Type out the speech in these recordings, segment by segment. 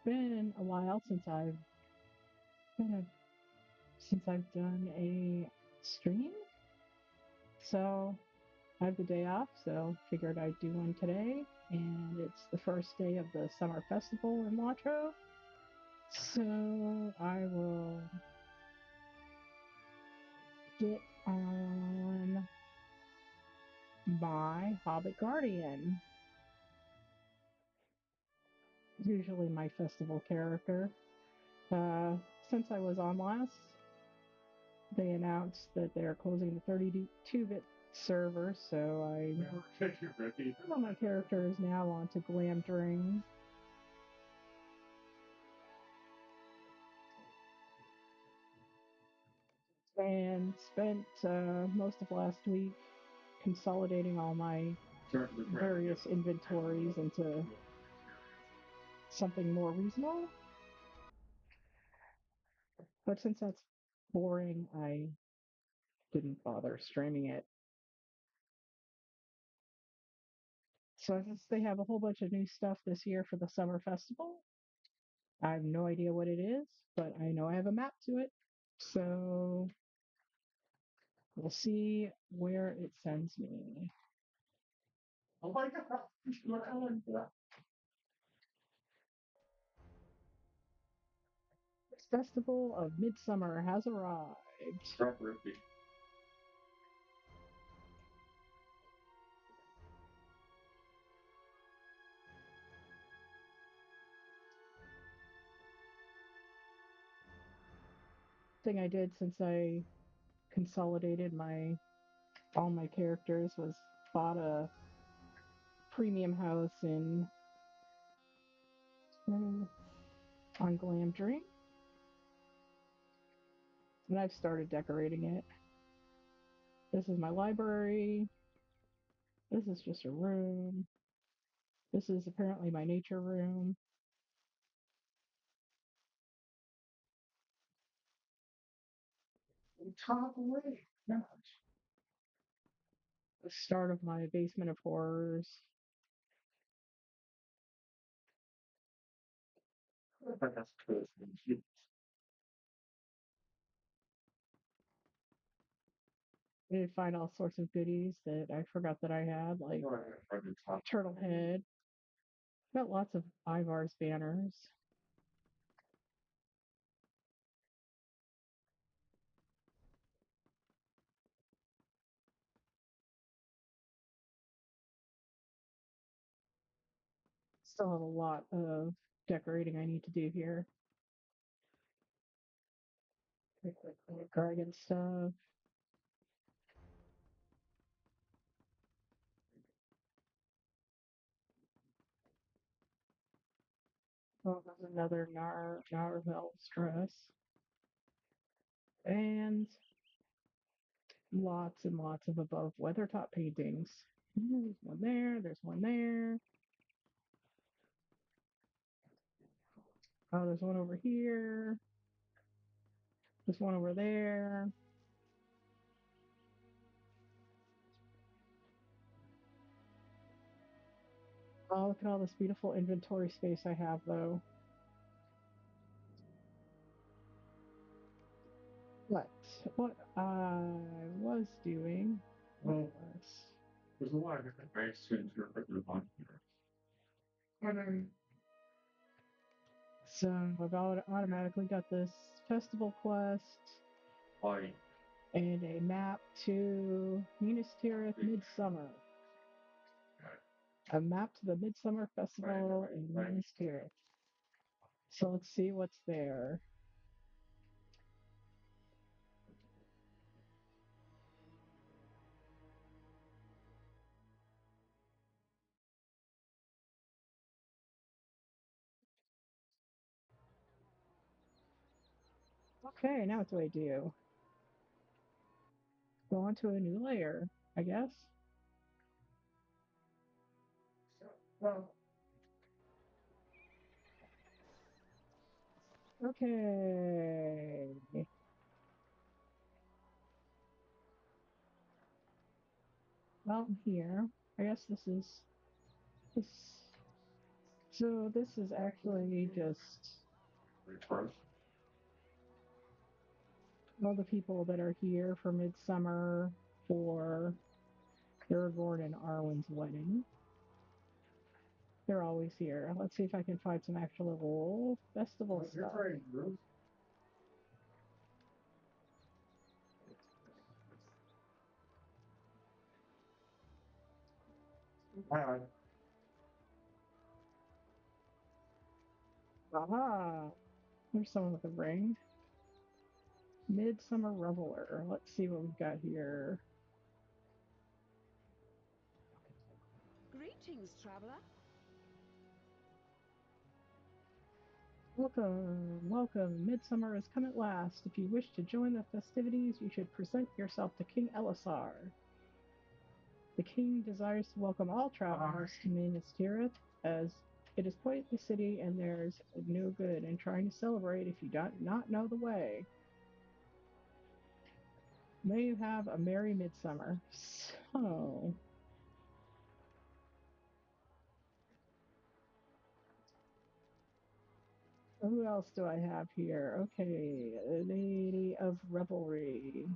been a while been a, since I've done a stream, so I have the day off, so figured I'd do one today. And it's the first day of the summer festival in Montreux, so I will get on my Hobbit Guardian, usually my festival character. Uh, since I was on last, they announced that they're closing the 32-bit server, so all my character is now on to Glamdring. And spent most of last week consolidating all my various inventories into something more reasonable. But since that's boring, I didn't bother streaming it. So I guess they have a whole bunch of new stuff this year for the summer festival. I have no idea what it is, but I know I have a map to it. So we'll see where it sends me. Oh my god. The Festival of Midsummer has arrived. Thing I did since I consolidated my all my characters was bought a premium house in on Glamdring, and I've started decorating it. This is my library. This is just a room. This is apparently my nature room. Top right. Gosh. The start of my basement of horrors. I did find all sorts of goodies that I forgot that I had, like turtle head. Got lots of Ivar's banners. Still have a lot of decorating I need to do here. Dragon stuff. Oh, there's another Narvel's dress. And lots and lots of above weathertop paintings. There's one there, there's one there. Oh, there's one over here. There's one over there. Oh, look at all this beautiful inventory space I have, though. But what I was doing was there's a lot of different ways to interpret the monster. So I've automatically got this festival quest and a map to Minas Tirith Midsummer. A map to the Midsummer Festival in Minas Tirith. So let's see what's there. Okay, now what do I do? Go on to a new layer, I guess. Well, okay. Well, here. I guess this. So this is actually just all the people that are here for Midsummer for Aragorn and Arwen's wedding. They're always here. Let's see if I can find some actual festival stuff. Aha! There's someone with a ring. Midsummer Reveler. Let's see what we've got here. Greetings, traveler. Welcome, welcome. Midsummer has come at last. If you wish to join the festivities, you should present yourself to King Elisar. The king desires to welcome all travelers to Minas Tirith, as it is quite the city and there's no good in trying to celebrate if you do not know the way. May you have a merry midsummer. So, who else do I have here? Okay, Lady of Revelry.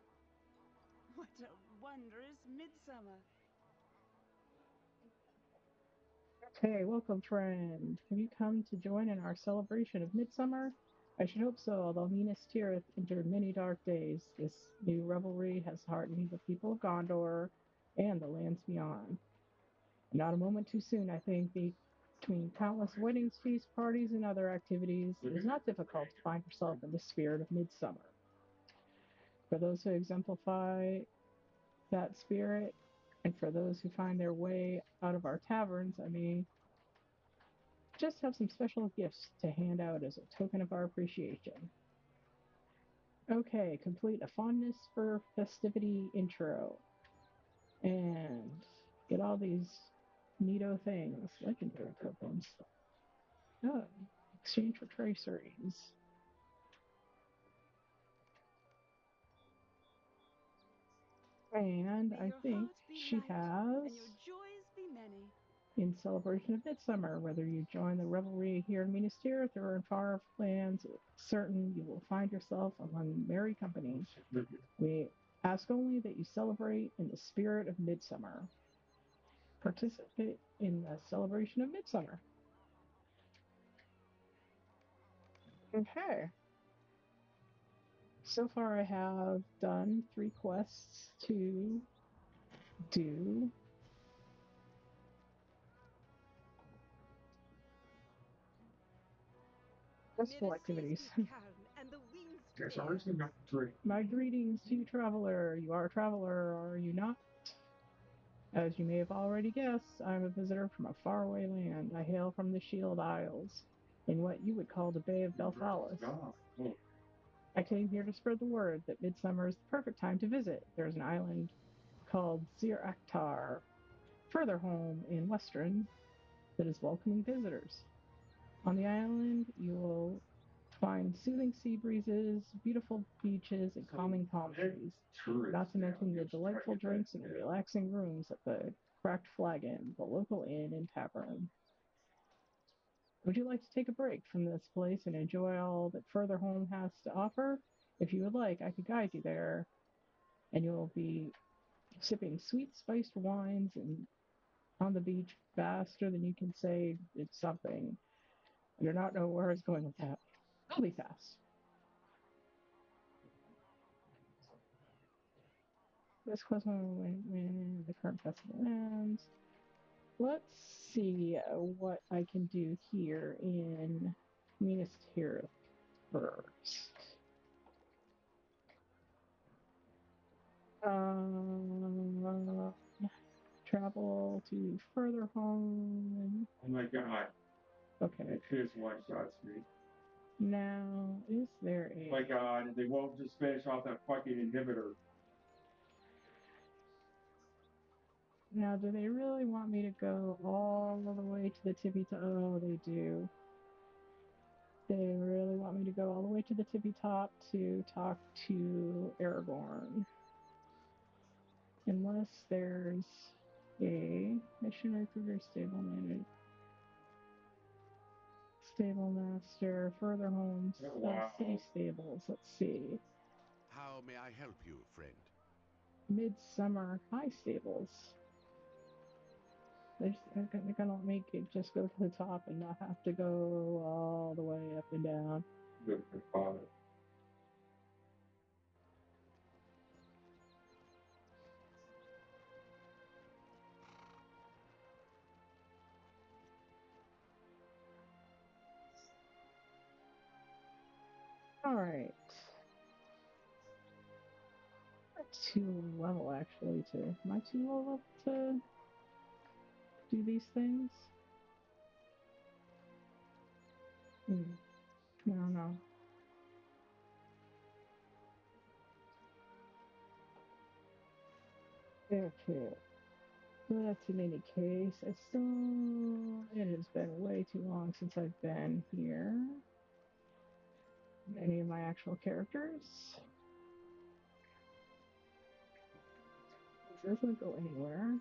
What a wondrous midsummer. Okay, welcome, friend. Have you come to join in our celebration of Midsummer? I should hope so, although Minas Tirith endured many dark days. This new revelry has heartened the people of Gondor and the lands beyond. Not a moment too soon, I think, between countless weddings, feast parties, and other activities, it is not difficult to find yourself in the spirit of Midsummer. For those who exemplify that spirit, and for those who find their way out of our taverns, I may just have some special gifts to hand out as a token of our appreciation. Okay, complete a fondness for festivity intro. And get all these neato things. Legendary tokens. Oh, exchange for traceries. And May I your think heart be she light has, and your joys be many. in celebration of Midsummer, whether you join the revelry here in Minas Tirith or in far lands, certain you will find yourself among merry company. We ask only that you celebrate in the spirit of Midsummer. Participate in the celebration of Midsummer. Okay. So far, I have done 3 quests to do. May the Festival seas activities. be calm and the winds fair. My greetings to you, traveler. You are a traveler, are you not? As you may have already guessed, I'm a visitor from a faraway land. I hail from the Shield Isles, in what you would call the Bay of Belfalis. I came here to spread the word that midsummer is the perfect time to visit. There's an island called Zir Akhtar, further home in Western, that is welcoming visitors. On the island, you will find soothing sea breezes, beautiful beaches, and calming palm trees. Not to mention the delightful drinks and relaxing rooms at the Cracked Flagon, the local inn and tavern. Would you like to take a break from this place and enjoy all that further home has to offer? If you would like, I could guide you there, and you'll be sipping sweet spiced wines and on the beach faster than you can say it's something. I do not know where I was going with that. I'll be fast. This question when the current festival ends. Let's see what I can do here in Minas Tirith first. Um, travel to further home. Oh my god. Okay. Kids one shots me. Now, is there a? Oh my god, they won't just finish off that fucking inhibitor. Now, do they really want me to go all the way to the tippy top? Oh, they do. They really want me to go all the way to the tippy top to talk to Aragorn. Unless there's a mission recruiter stable manager. Stable master, further homes, Oh, wow. city stables. Let's see. How may I help you, friend? Midsummer high stables. They're gonna make it just go to the top and not have to go all the way up and down. Good for father. All right. I'm too level actually to. Am I too level to do these things? I don't know. Okay. But in any case, it has been way too long since I've been here. Any of my actual characters. It doesn't go anywhere.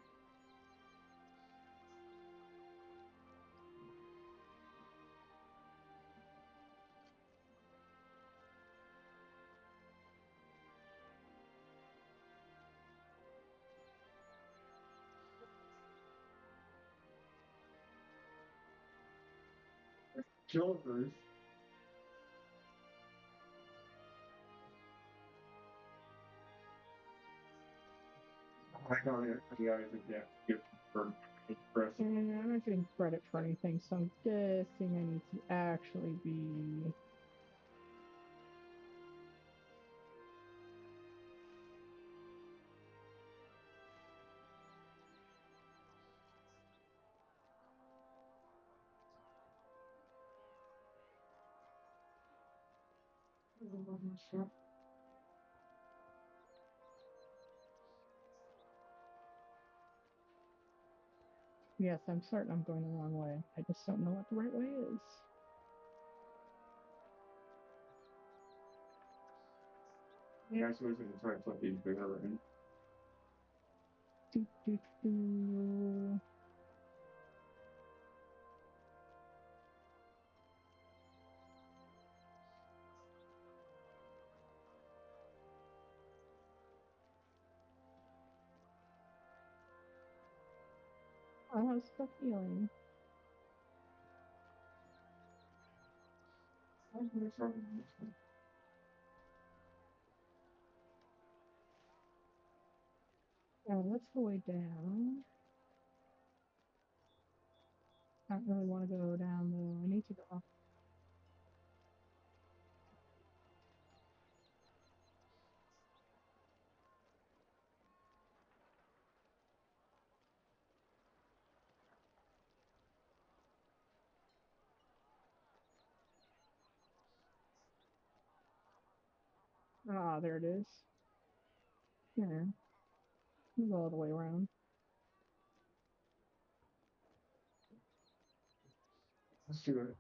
Jokers. I don't know. You guys again give for express. And I'm not getting credit for anything, so I'm guessing I need to actually be. Yes, I'm certain I'm going the wrong way. I just don't know what the right way is. Yeah, so it's gonna try to put these bigger in. Do, do, do. How's the feeling? Let's go way down. I don't really want to go down though. I need to go up. Ah, there it is. Here. We'll go all the way around. Let's do it.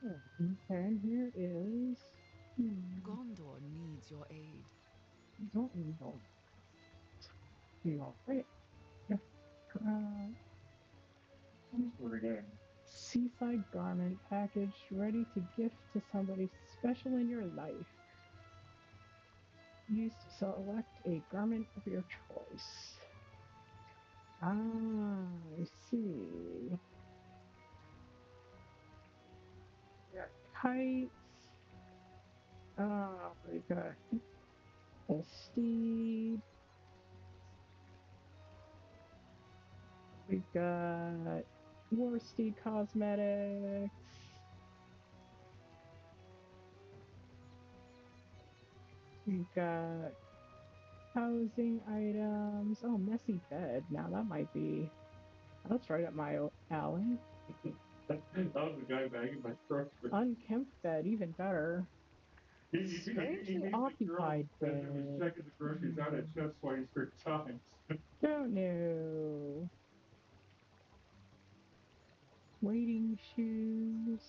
Okay, and here is. Gondor needs your aid. Don't know. You all right? Yeah. We're again. Seaside garment package ready to gift to somebody special in your life. Use to select a garment of your choice. Ah, I see. Got kites. We got a steed. We got war steed cosmetics. We got housing items. Oh, messy bed. Now that might be. That's right up my alley. That was the guy bagging my truck. Unkempt bed, even better. He Strangely made the girl occupied that bed. was checking the groceries out at chest twice 3 times. Don't know. Waiting shoes.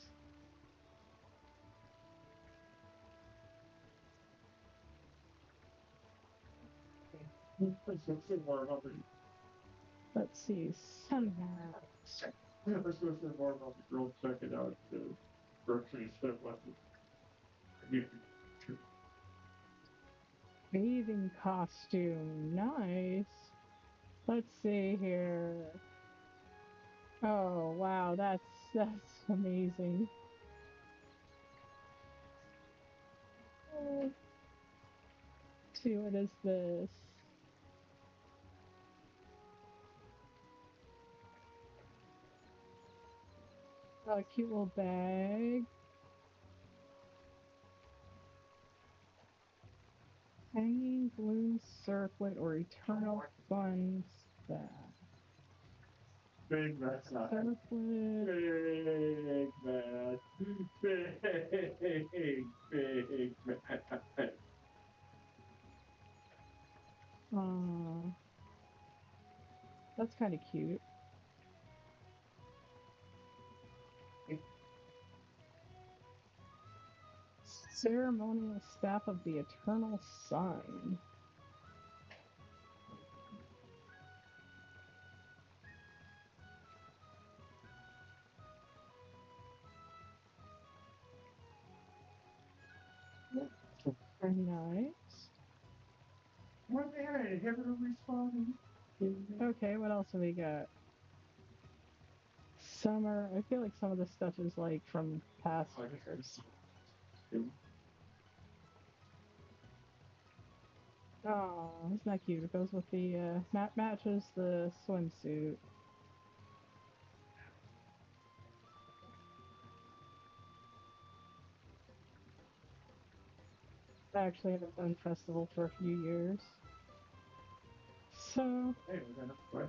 Let's see, sun hats. Yeah, this was more about the girl checking out the groceries that wasn't. Bathing costume, nice. Let's see here. Oh wow, that's amazing. Let's see, what is this? A cute little bag. Hanging balloon circlet or eternal fun staff. Big mess. Circlet. Big mess. Big mess. That's kind of cute. Ceremonial staff of the eternal sun. Very nice. What the heck? Inhibitor respawning? Okay, what else have we got? Summer. I feel like some of this stuff is like from past years. Oh, isn't that cute? It goes with the matches the swimsuit. I actually haven't done festival for a few years. So Hey, we're gonna play.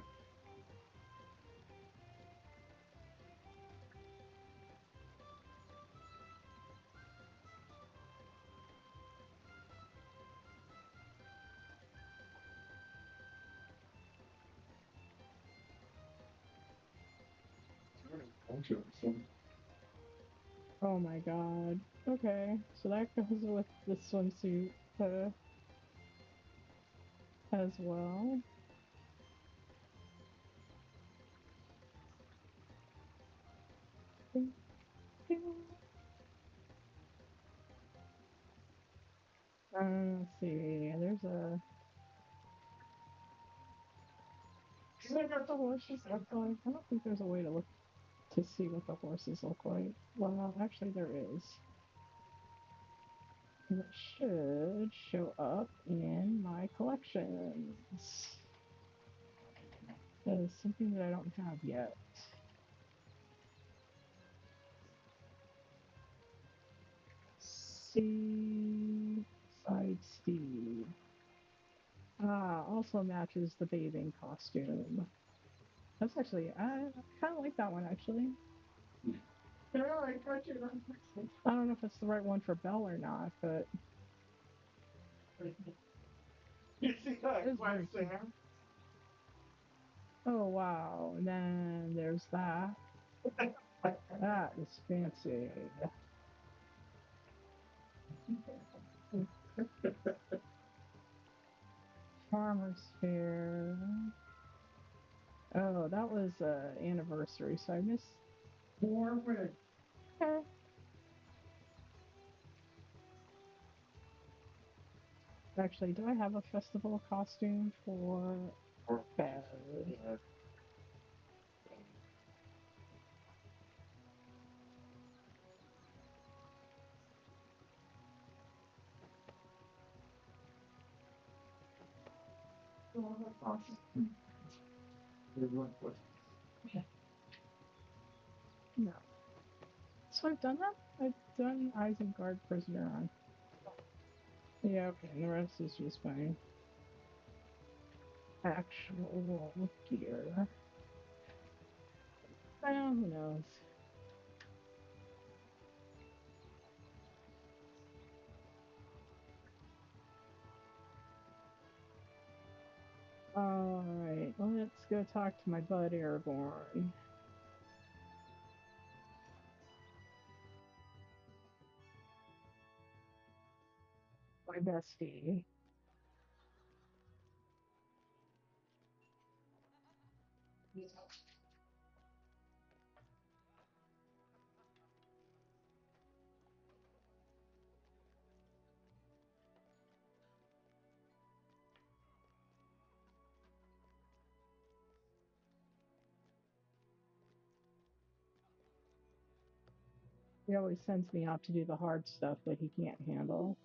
oh my god. Okay, so that goes with the swimsuit as well. Let's see. There's a. I got the horses look like. I don't think there's a way to look to see what the horses look like. Well, actually, there is. And it should show up in my collections. That is something that I don't have yet. See, side Steve. Ah, also matches the bathing costume. That's actually, I kind of like that one actually. Yeah, I got you. I don't know if it's the right one for Belle or not, but You see that it is very Quest cute. Sam? Oh wow, and then there's that. That is fancy. Farmer's Fair. Oh, that was anniversary, so I missed. Warwick. Eh. Actually, do I have a festival costume for Bev? No. So I've done that? I've done Isengard Prisoner on. Yeah, okay, and the rest is just my actual gear. Well, who knows? go talk to my bud Aragorn. My bestie. He always sends me out to do the hard stuff that he can't handle.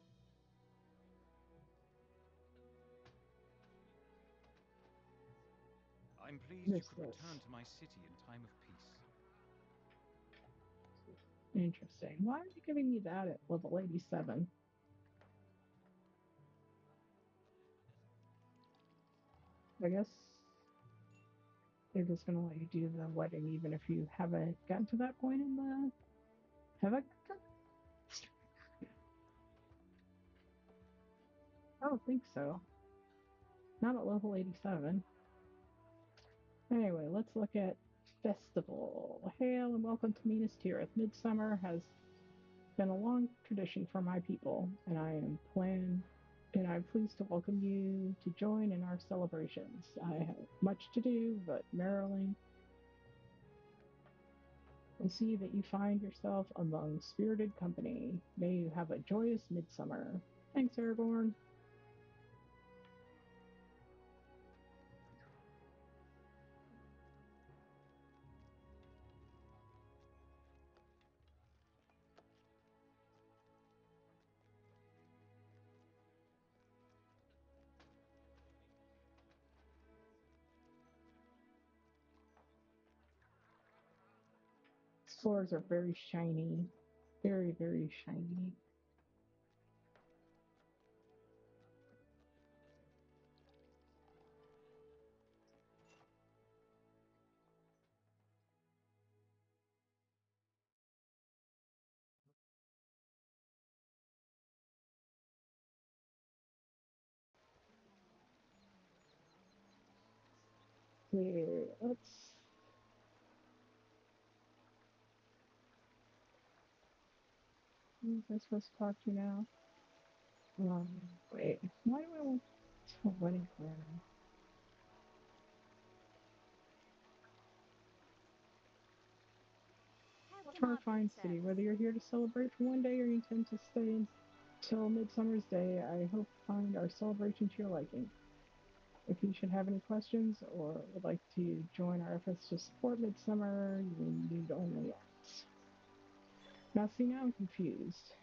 I'm pleased you could This. return to my city in time of peace. Interesting. Why are you giving me that at level 87? I guess they're just going to let you do the wedding even if you haven't gotten to that point in the... Have I? I don't think so. Not at level 87. Anyway, let's look at Festival. Hail and welcome to Minas Tirith. Midsummer has been a long tradition for my people, and I'm pleased to welcome you to join in our celebrations. I have much to do, but Marilyn will see that you find yourself among spirited company. May you have a joyous midsummer. Thanks, Aragorn. These floors are very shiny. Very, very shiny. Okay, let's... Who am I supposed to talk to now? Wait. Why do I want a wedding planner? Terrifying city. Whether you're here to celebrate for one day or you intend to stay until Midsummer's Day, I hope to find our celebration to your liking. If you should have any questions or would like to join our efforts to support Midsummer, you need only ask. Now, see, now I'm confused.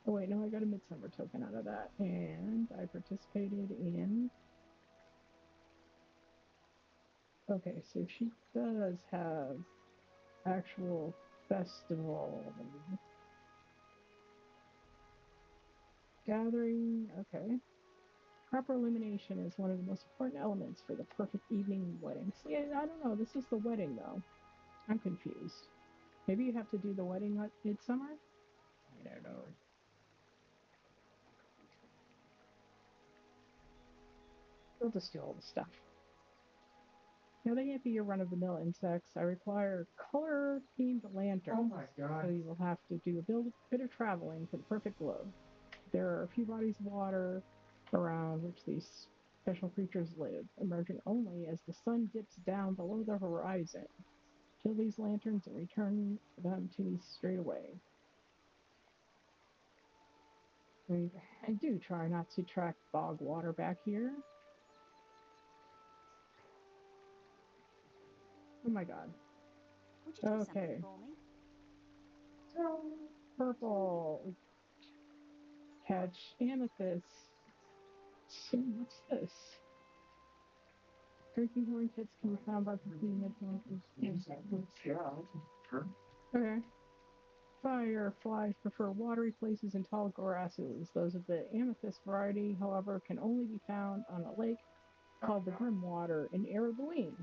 Oh, wait, no, I got a Midsummer token out of that. And I participated in... Okay, so she does have actual festival. Gathering, okay. Proper illumination is one of the most important elements for the perfect evening wedding. See, I don't know. This is the wedding, though. I'm confused. Maybe you have to do the wedding at Midsummer? I don't know. We'll just do all the stuff. Now, they can't be your run-of-the-mill insects. I require color-themed lanterns. Oh my god. So you will have to do a bit of traveling for the perfect glow. There are a few bodies of water around which these special creatures live, emerging only as the sun dips down below the horizon. Fill these lanterns and return them to me straight away. I do try not to track bog water back here. Oh my god. Would you do Okay. something for me? Purple. Catch amethyst. What's this? Drinking horn kits can be found by completing the Sure. Okay. Fireflies prefer watery places and tall grasses. Those of the amethyst variety, however, can only be found on a lake called the Grimwater in Aragorn.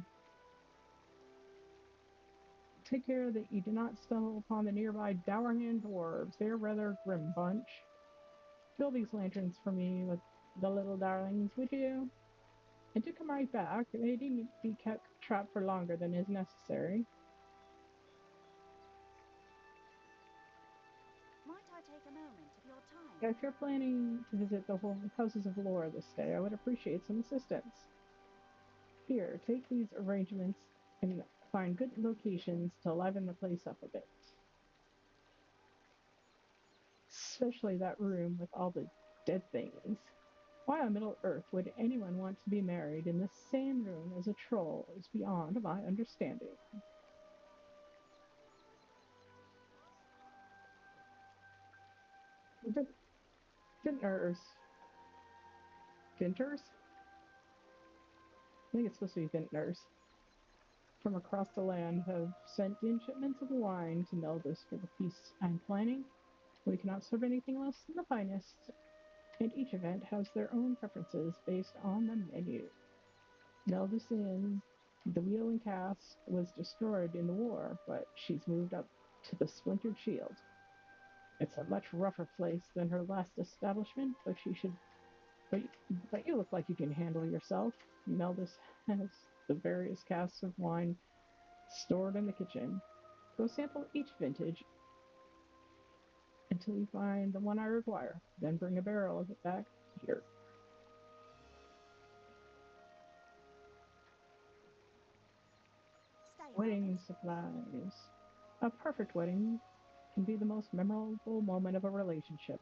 Take care that you do not stumble upon the nearby Dowerhand dwarves. They're a rather grim bunch. Fill these lanterns for me with the little darlings, would you? and to come right back. They needn't be kept trapped for longer than is necessary. Might I take a moment of your time? If you're planning to visit the whole houses of lore this day, I would appreciate some assistance. Here, take these arrangements and find good locations to liven the place up a bit. Especially that room with all the dead things. Why on Middle Earth would anyone want to be married in the same room as a troll is beyond my understanding. Vintners. Vintners? I think it's supposed to be vintners. From across the land have sent in shipments of wine to Neldis for the feast I'm planning. We cannot serve anything less than the finest, and each event has their own preferences based on the menu. Neldis Inn, the wheel and cask, was destroyed in the war, but she's moved up to the Splintered Shield. It's a much rougher place than her last establishment, but but you look like you can handle yourself. Neldis has the various casks of wine stored in the kitchen. Go sample each vintage until you find the one I require. Then bring a barrel of it back here. Wedding supplies. A perfect wedding can be the most memorable moment of a relationship.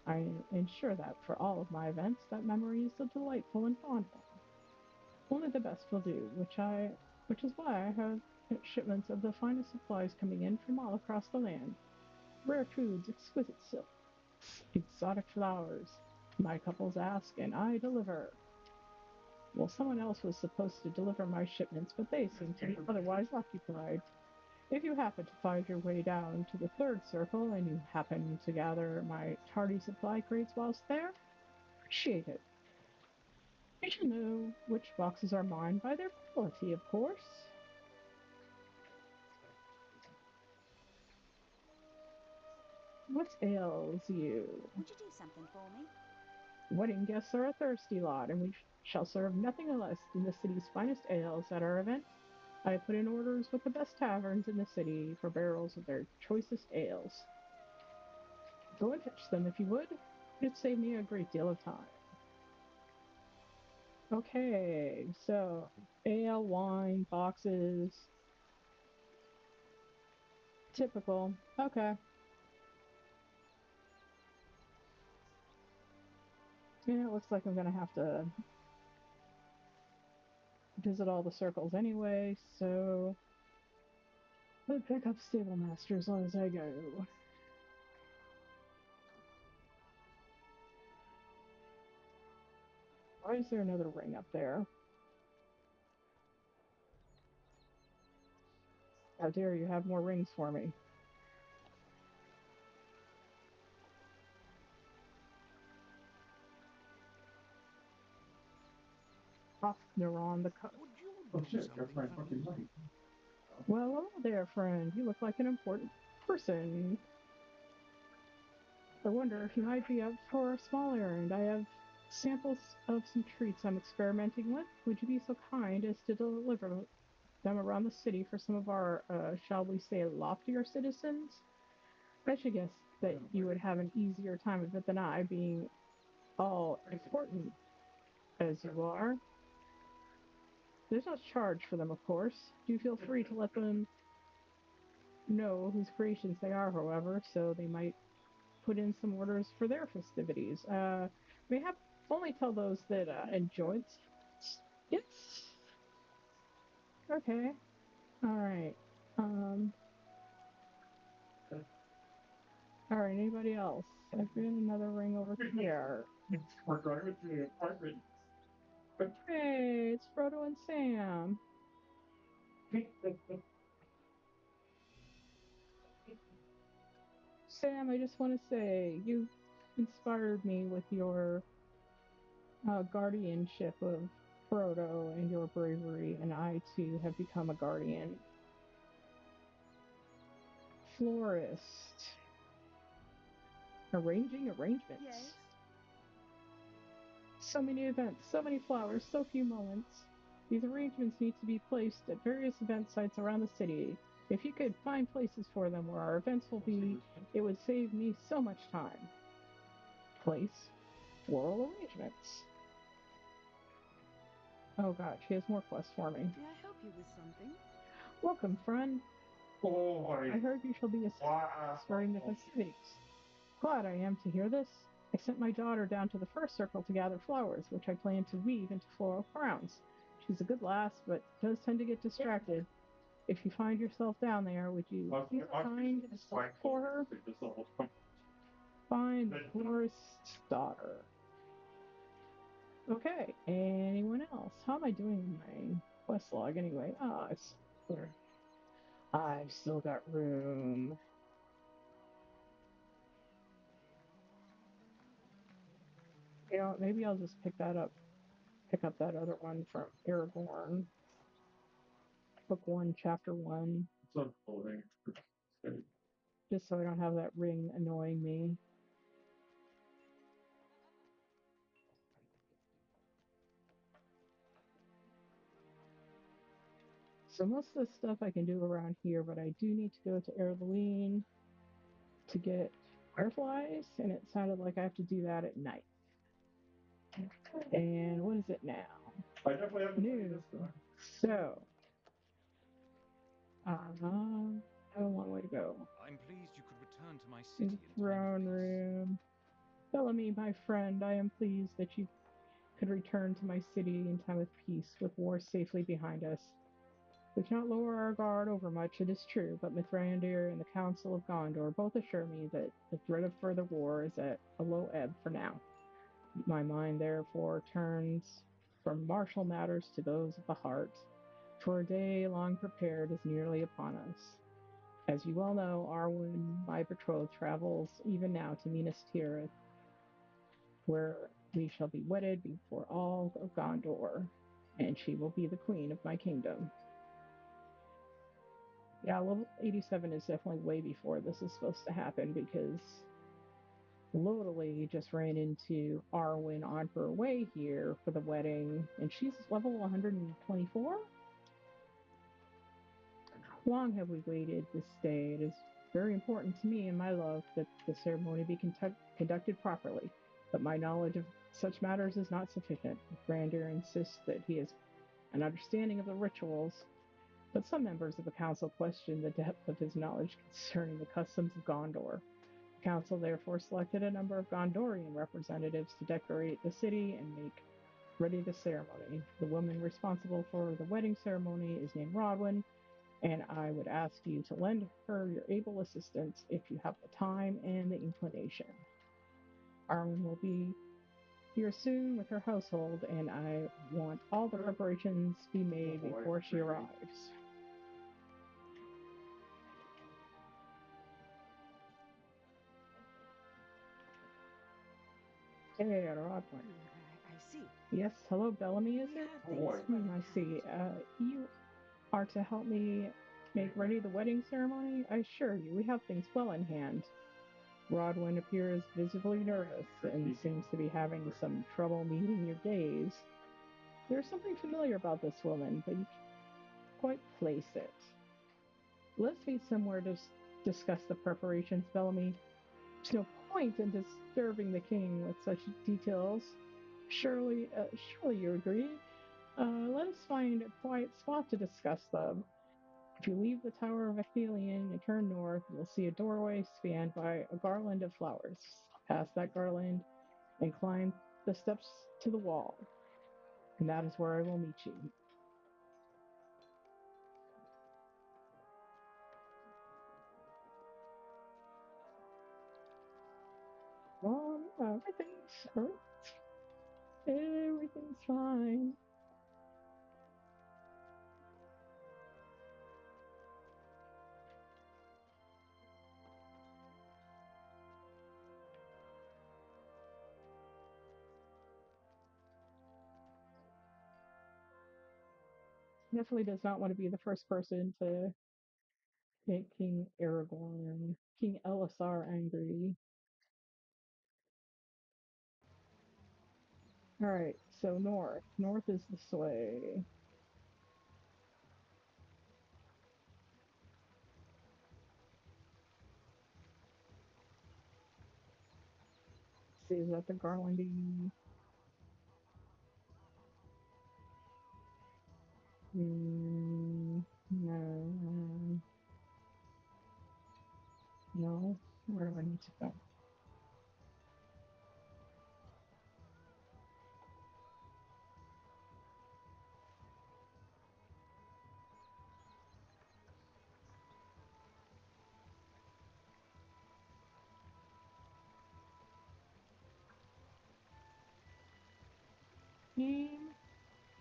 I ensure that for all of my events, that memory is a delightful and fond one. Only the best will do, which is why I have shipments of the finest supplies coming in from all across the land. Rare foods, exquisite silks, exotic flowers. My couples ask, and I deliver. Well, someone else was supposed to deliver my shipments, but they seem to be otherwise occupied. If you happen to find your way down to the third circle and you happen to gather my tardy supply crates whilst there, appreciate it. You should know which boxes are mine by their quality, of course. What ails you? Would you do something for me? Wedding guests are a thirsty lot, and we shall serve nothing less than the city's finest ales at our event. I put in orders with the best taverns in the city for barrels of their choicest ales. Go and fetch them if you would. It'd save me a great deal of time. Okay, so ale, wine, boxes. Typical. Okay. Yeah, it looks like I'm gonna have to visit all the circles anyway, so I'll pick up stable masters as I go. Why is there another ring up there? How dare you have more rings for me? Off, Neuron, the Would you Oh do shit, that's my something for fucking me? money. Well, hello there, friend. You look like an important person. I wonder if you might be up for a small errand. I have samples of some treats I'm experimenting with. Would you be so kind as to deliver them around the city for some of our, shall we say, loftier citizens? I should guess that you would have an easier time of it than I, being all important as you are. There's no charge for them, of course. Do feel free to let them know whose creations they are, however, so they might put in some orders for their festivities. May have only tell those that enjoy it. Yes. Okay. All right. Um. All right. Anybody else? I've got another ring over here. We're going to the apartment. Hey, it's Frodo and Sam. Sam, I just want to say you inspired me with your guardianship of Frodo and your bravery, and I too have become a guardian. Florist. Arranging arrangements. Yes? So many events, so many flowers, so few moments. These arrangements need to be placed at various event sites around the city. If you could find places for them where our events will be, it would save me so much time. Place floral arrangements. Oh god, she has more quests for me. May I help you with something? Welcome, friend. Oh, I heard you shall be assisting during the festivities. Glad I am to hear this. I sent my daughter down to the first circle to gather flowers, which I plan to weave into floral crowns. She's a good lass, but does tend to get distracted. If you find yourself down there, would you be so kind as to look for her? Find the florist's daughter. Okay, anyone else? How am I doing in my quest log anyway? I've still got room. You know, maybe I'll just pick up that other one from Aragorn. Book 1, Chapter 1. Just so I don't have that ring annoying me. So most of the stuff I can do around here, but I do need to go to Erdeline to get fireflies, and it sounded like I have to do that at night. And what is it now? I definitely have Noon. So, I have a long way to go. I'm pleased you could return to my In city the in time throne of peace. room. Bellamy, my friend, I am pleased that you could return to my city in time of peace, with war safely behind us. We cannot lower our guard overmuch, it is true, but Mithrandir and the Council of Gondor both assure me that the threat of further war is at a low ebb for now. My mind therefore turns from martial matters to those of the heart, for a day long prepared is nearly upon us. As you well know, Arwen, my betrothed, travels even now to Minas Tirith, where we shall be wedded before all of Gondor, and she will be the queen of my kingdom. Yeah, level 87 is definitely way before this is supposed to happen, because Lodali just ran into Arwen on her way here for the wedding, and she's level 124? Long have we waited this day. It is very important to me and my love that the ceremony be conducted properly, but my knowledge of such matters is not sufficient. Brandir insists that he has an understanding of the rituals, but some members of the council question the depth of his knowledge concerning the customs of Gondor. The council therefore selected a number of Gondorian representatives to decorate the city and make ready the ceremony. The woman responsible for the wedding ceremony is named Rodwin, and I would ask you to lend her your able assistance if you have the time and the inclination. Arwen will be here soon with her household, and I want all the preparations be made before she arrives. Hey, Rodwin. I see. Yes, hello, Bellamy, is We it? have things well in I see. hand. You are to help me make ready the wedding ceremony? I assure you, we have things well in hand. Rodwin appears visibly nervous and seems to be having some trouble meeting your gaze. There's something familiar about this woman, but you can't quite place it. Let's meet somewhere to discuss the preparations, Bellamy. There's no point in disturbing the king with such details. Surely you agree. Let us find a quiet spot to discuss them. If you leave the Tower of Athelion and turn north, you'll see a doorway spanned by a garland of flowers. Pass that garland and climb the steps to the wall, and that is where I will meet you. Everything's fine. Definitely does not want to be the first person to make King Aragorn, King Elisar angry. Alright, so north. North is this way. Let's see, is that the Garlandy? No. No. Where do I need to go? Game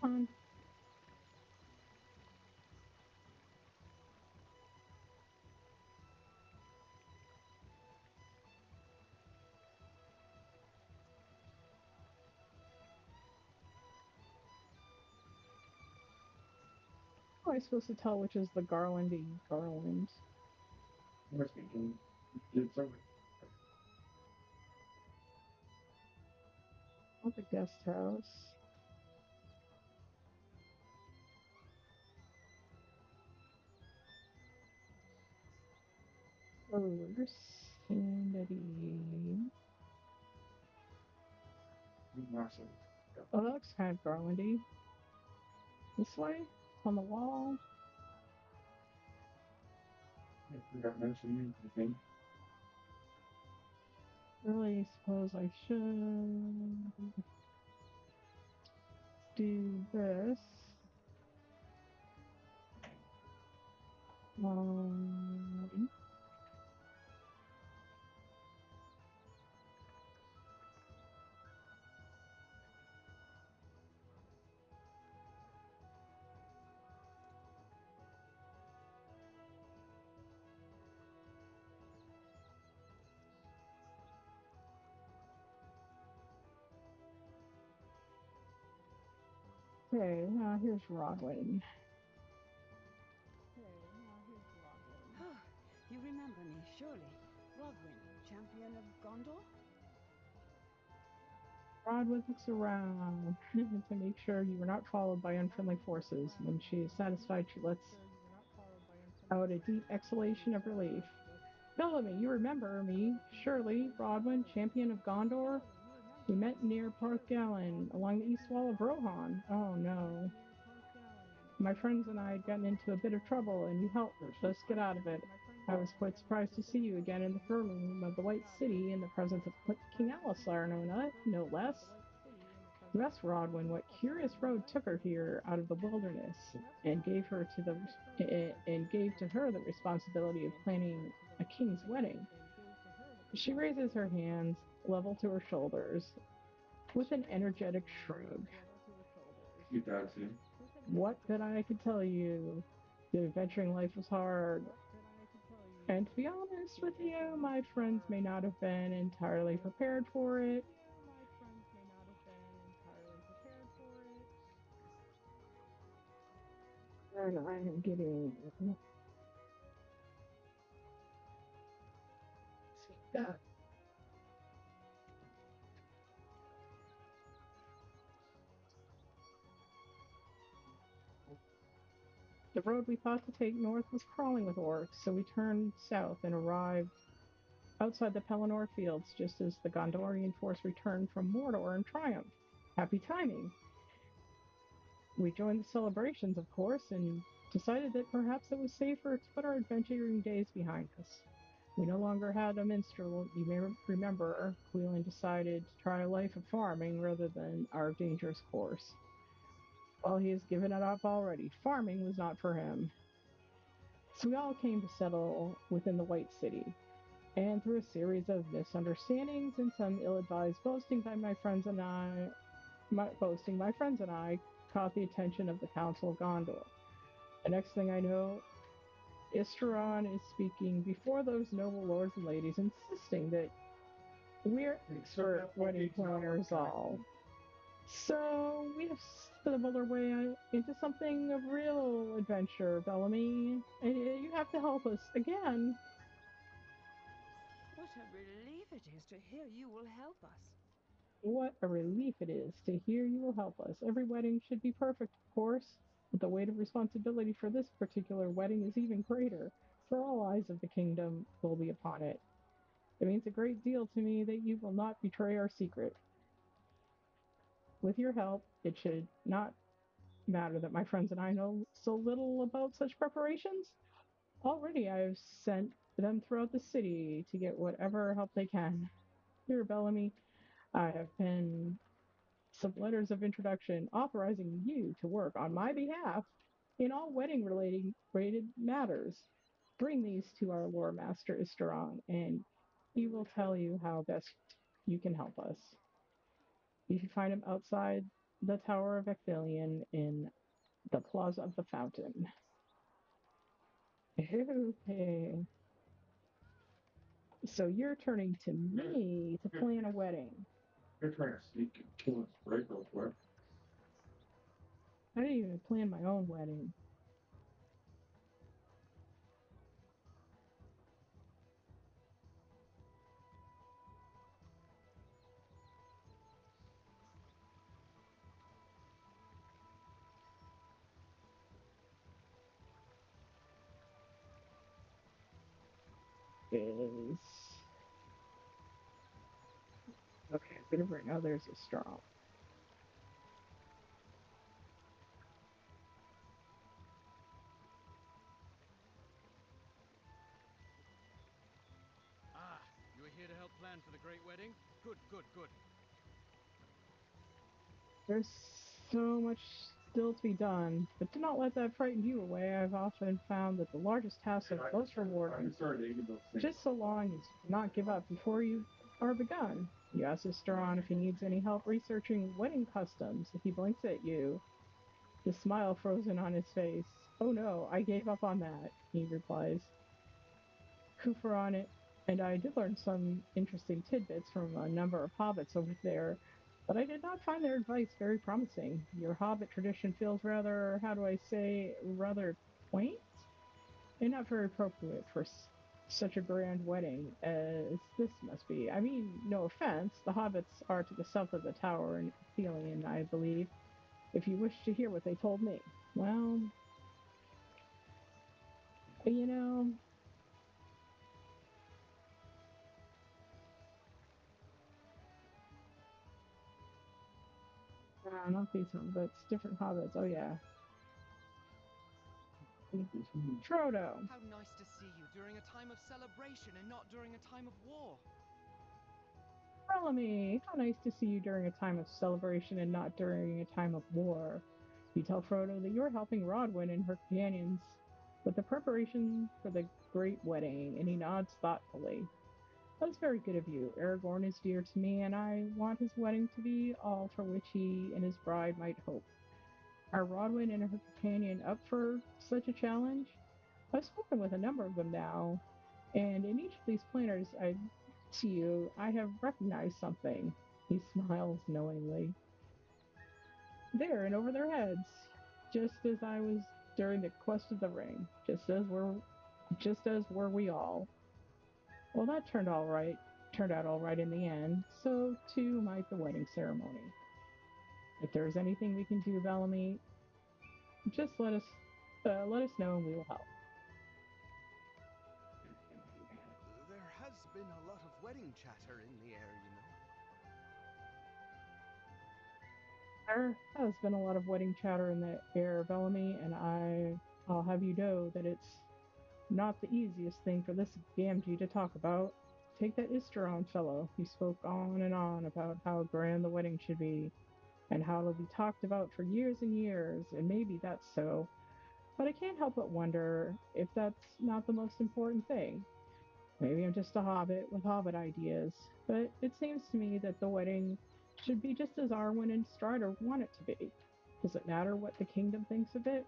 on. How am I supposed to tell which is the Garlandy Garland? Must be doing. Did something. Not the guest house. Sanity. Massive. Oh, that looks kind of Garlandy. This way? On the wall? I forgot to mention anything. Really suppose I should do this. Um, okay, here's Rodwin. You remember me, surely. Rodwin, champion of Gondor? Rodwin looks around to make sure you were not followed by unfriendly forces. When she is satisfied, she lets out a deep exhalation of relief. Bellamy, you remember me, surely, Rodwin, champion of Gondor? We met near Park Gallon, along the east wall of Rohan. Oh no. My friends and I had gotten into a bit of trouble, and you helped us get out of it. I was quite surprised to see you again in the throne room of the White City in the presence of King Alisar, no less. Yes, Rodwin, what curious road took her here out of the wilderness and gave to her the responsibility of planning a king's wedding? She raises her hands level to her shoulders with an energetic shrug. You got to. What that I could tell you? The adventuring life was hard. And to be honest with you, my friends may not have been entirely prepared for it. And I am getting that. The road we thought to take north was crawling with orcs, so we turned south and arrived outside the Pelennor fields just as the Gondorian force returned from Mordor in triumph. Happy timing. We joined the celebrations, of course, and decided that perhaps it was safer to put our adventuring days behind us. We no longer had a minstrel. You may remember Queelan decided to try a life of farming rather than our dangerous course. Well, he has given it up already. Farming was not for him. So we all came to settle within the White City, and through a series of misunderstandings and some ill-advised boasting by my friends and I caught the attention of the Council of Gondor. The next thing I know, Isteron is speaking before those noble lords and ladies, insisting that we're expert wedding planners all. So we have stumbled our way into something of real adventure, Bellamy. And you have to help us again. What a relief it is to hear you will help us. What a relief it is to hear you will help us. Every wedding should be perfect, of course, but the weight of responsibility for this particular wedding is even greater, for all eyes of the kingdom will be upon it. It means a great deal to me that you will not betray our secret. With your help, it should not matter that my friends and I know so little about such preparations. Already I have sent them throughout the city to get whatever help they can. Dear Bellamy, I have penned some letters of introduction authorizing you to work on my behalf in all wedding related matters. Bring these to our lore master Isteron, and he will tell you how best you can help us. You can find him outside the Tower of Ecthelion in the Plaza of the Fountain. Okay. So you're turning to me to plan a wedding. You're trying to sneak and kill us right real quick. I didn't even plan my own wedding. Is okay, I'm gonna bring others as strong. Ah, you are here to help plan for the great wedding? Good, good, good. There's so much still to be done, but do not let that frighten you away. I've often found that the largest tasks are most rewarding, just so long as you do not give up before you are begun. You ask Steron if he needs any help researching wedding customs. If he blinks at you, the smile frozen on his face. Oh no, I gave up on that, he replies. Cooper on it, and I did learn some interesting tidbits from a number of hobbits over there, but I did not find their advice very promising. Your hobbit tradition feels rather, how do I say, rather quaint and not very appropriate for such a grand wedding as this must be. I mean, no offense, the hobbits are to the south of the tower in Ethelian, I believe, if you wish to hear what they told me. Well, you know, not these hobbits, different hobbits. Oh, yeah. Frodo. How nice to see you during a time of celebration and not during a time of war. Bellamy, how nice to see you during a time of celebration and not during a time of war. You tell Frodo that you're helping Rodwin and her companions with the preparation for the great wedding, and he nods thoughtfully. That's very good of you. Aragorn is dear to me, and I want his wedding to be all for which he and his bride might hope. Are Rodwin and her companion up for such a challenge? I've spoken with a number of them now, and in each of these planners I to you, I have recognized something. He smiles knowingly. There and over their heads, just as I was during the quest of the ring, just as were we all. Well, that turned out all right in the end. So too might the wedding ceremony. If there is anything we can do, Bellamy, just let us know and we will help. There has been a lot of wedding chatter in the air, you know. There has been a lot of wedding chatter in the air, Bellamy, and I'll have you know that it's not the easiest thing for this Gamgee to talk about. Take that Isteron fellow. He spoke on and on about how grand the wedding should be, and how it'll be talked about for years and years, and maybe that's so. But I can't help but wonder if that's not the most important thing. Maybe I'm just a hobbit with hobbit ideas, but it seems to me that the wedding should be just as Arwen and Strider want it to be. Does it matter what the kingdom thinks of it,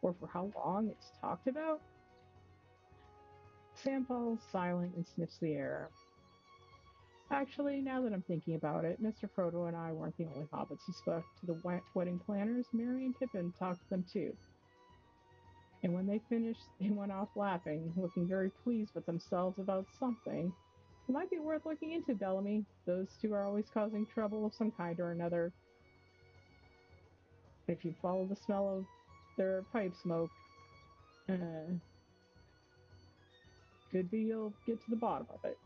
or for how long it's talked about? Sam falls silent and sniffs the air. Actually, now that I'm thinking about it, Mr. Frodo and I weren't the only hobbits who spoke to the wedding planners. Merry and Pippin talked to them too. And when they finished, they went off laughing, looking very pleased with themselves about something. It might be worth looking into, Bellamy. Those two are always causing trouble of some kind or another. If you follow the smell of their pipe smoke, could be you'll get to the bottom of it.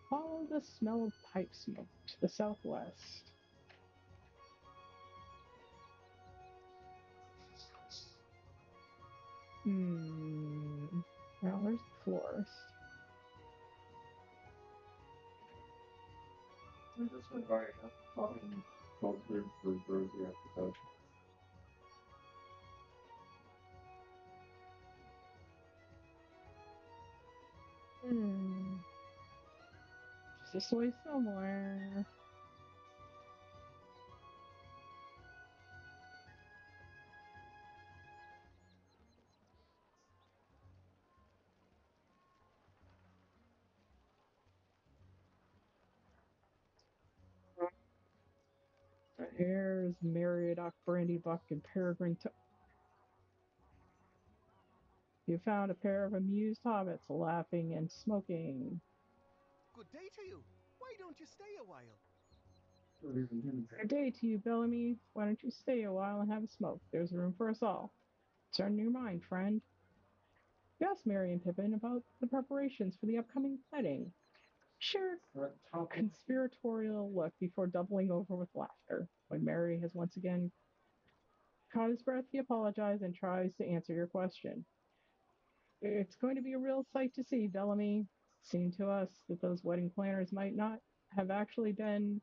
Follow the smell of pipe smoke to the southwest. Well, there's the florist. I'm just inviting mostly for Rosie episode. It's this way somewhere. There's Marriott, Brandy Buck, and Peregrine. You found a pair of amused hobbits laughing and smoking. Good day to you. Why don't you stay a while? Good day to you, Bellamy. Why don't you stay a while and have a smoke? There's room for us all. Turn your mind, friend. You asked Merry and Pippin about the preparations for the upcoming wedding. Sure, conspiratorial look before doubling over with laughter. When Merry has once again caught his breath, he apologizes and tries to answer your question. It's going to be a real sight to see, Bellamy. Seemed to us that those wedding planners might not have actually been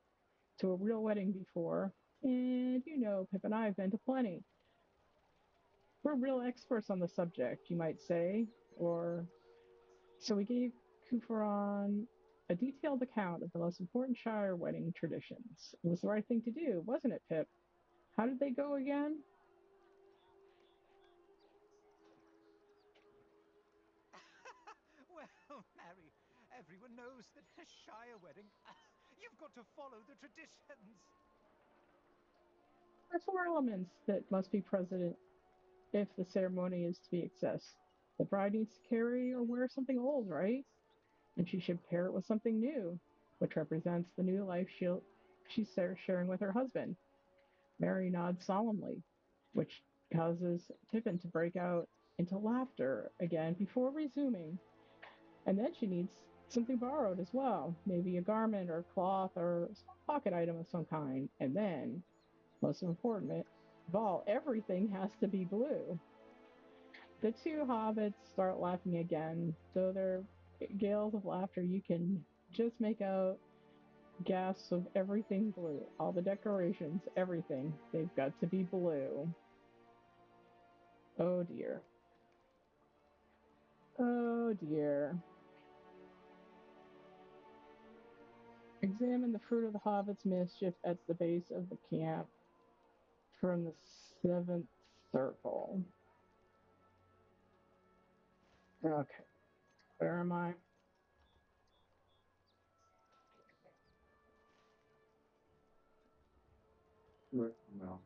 to a real wedding before. And you know, Pip and I have been to plenty. We're real experts on the subject, you might say. Or so we gave Kufaron a detailed account of the most important Shire wedding traditions. It was the right thing to do, wasn't it, Pip? How did they go again? Well, Mary, everyone knows that a Shire wedding, you've got to follow the traditions. There are four elements that must be present if the ceremony is to be a success. The bride needs to carry or wear something old, right? And she should pair it with something new, which represents the new life she's sharing with her husband. Mary nods solemnly, which causes Pippin to break out into laughter again before resuming. And then she needs something borrowed as well, maybe a garment or cloth or a pocket item of some kind. And then, most important of all, everything has to be blue. The two hobbits start laughing again, though they're gales of laughter. You can just make out gasps of everything blue. All the decorations, everything. They've got to be blue. Oh dear. Oh dear. Examine the fruit of the hobbit's mischief at the base of the camp from the seventh circle. Okay. Where am I? No.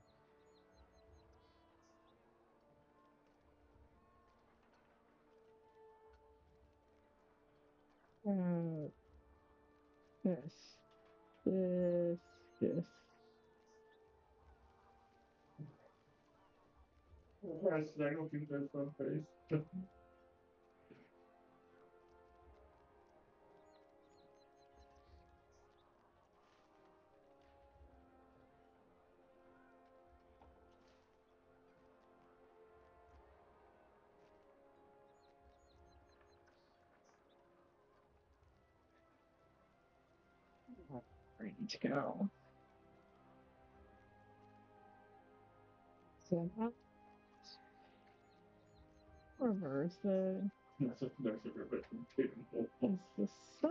Uh, this. This. This. I don't think there's some face. Ready to go. So that reverse the That's a good bit from table. is the set.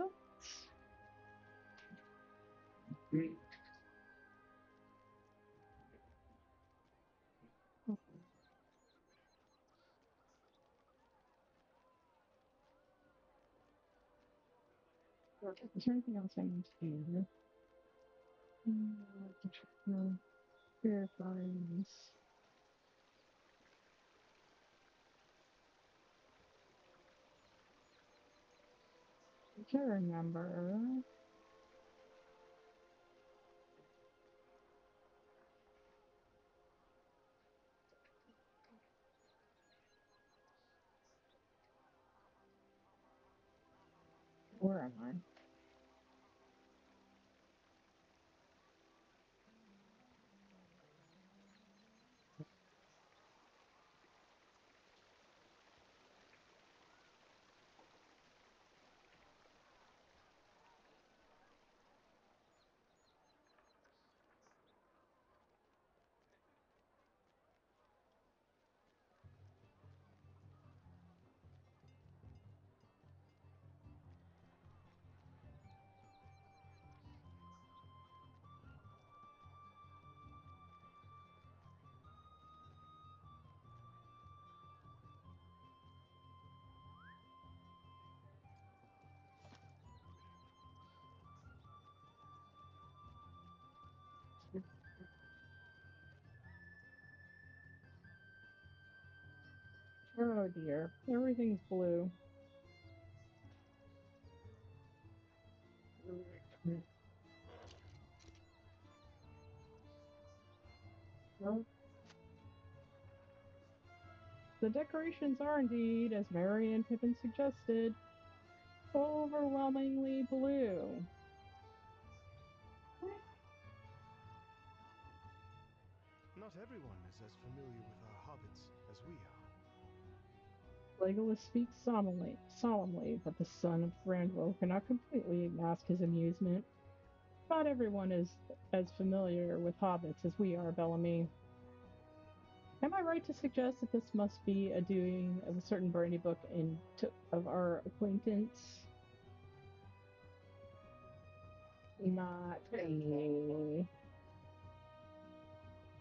Is there anything else I need to do here? No. Verifying. I remember. Where am I? Oh dear, everything's blue. The decorations are indeed, as Mary and Pippin suggested, overwhelmingly blue. Not everyone is as familiar with our hobbits as we are. Legolas speaks solemnly, but the son of Thranduil cannot completely mask his amusement. Not everyone is as familiar with hobbits as we are, Bellamy. Am I right to suggest that this must be a doing of a certain brandy book of our acquaintance? Might be.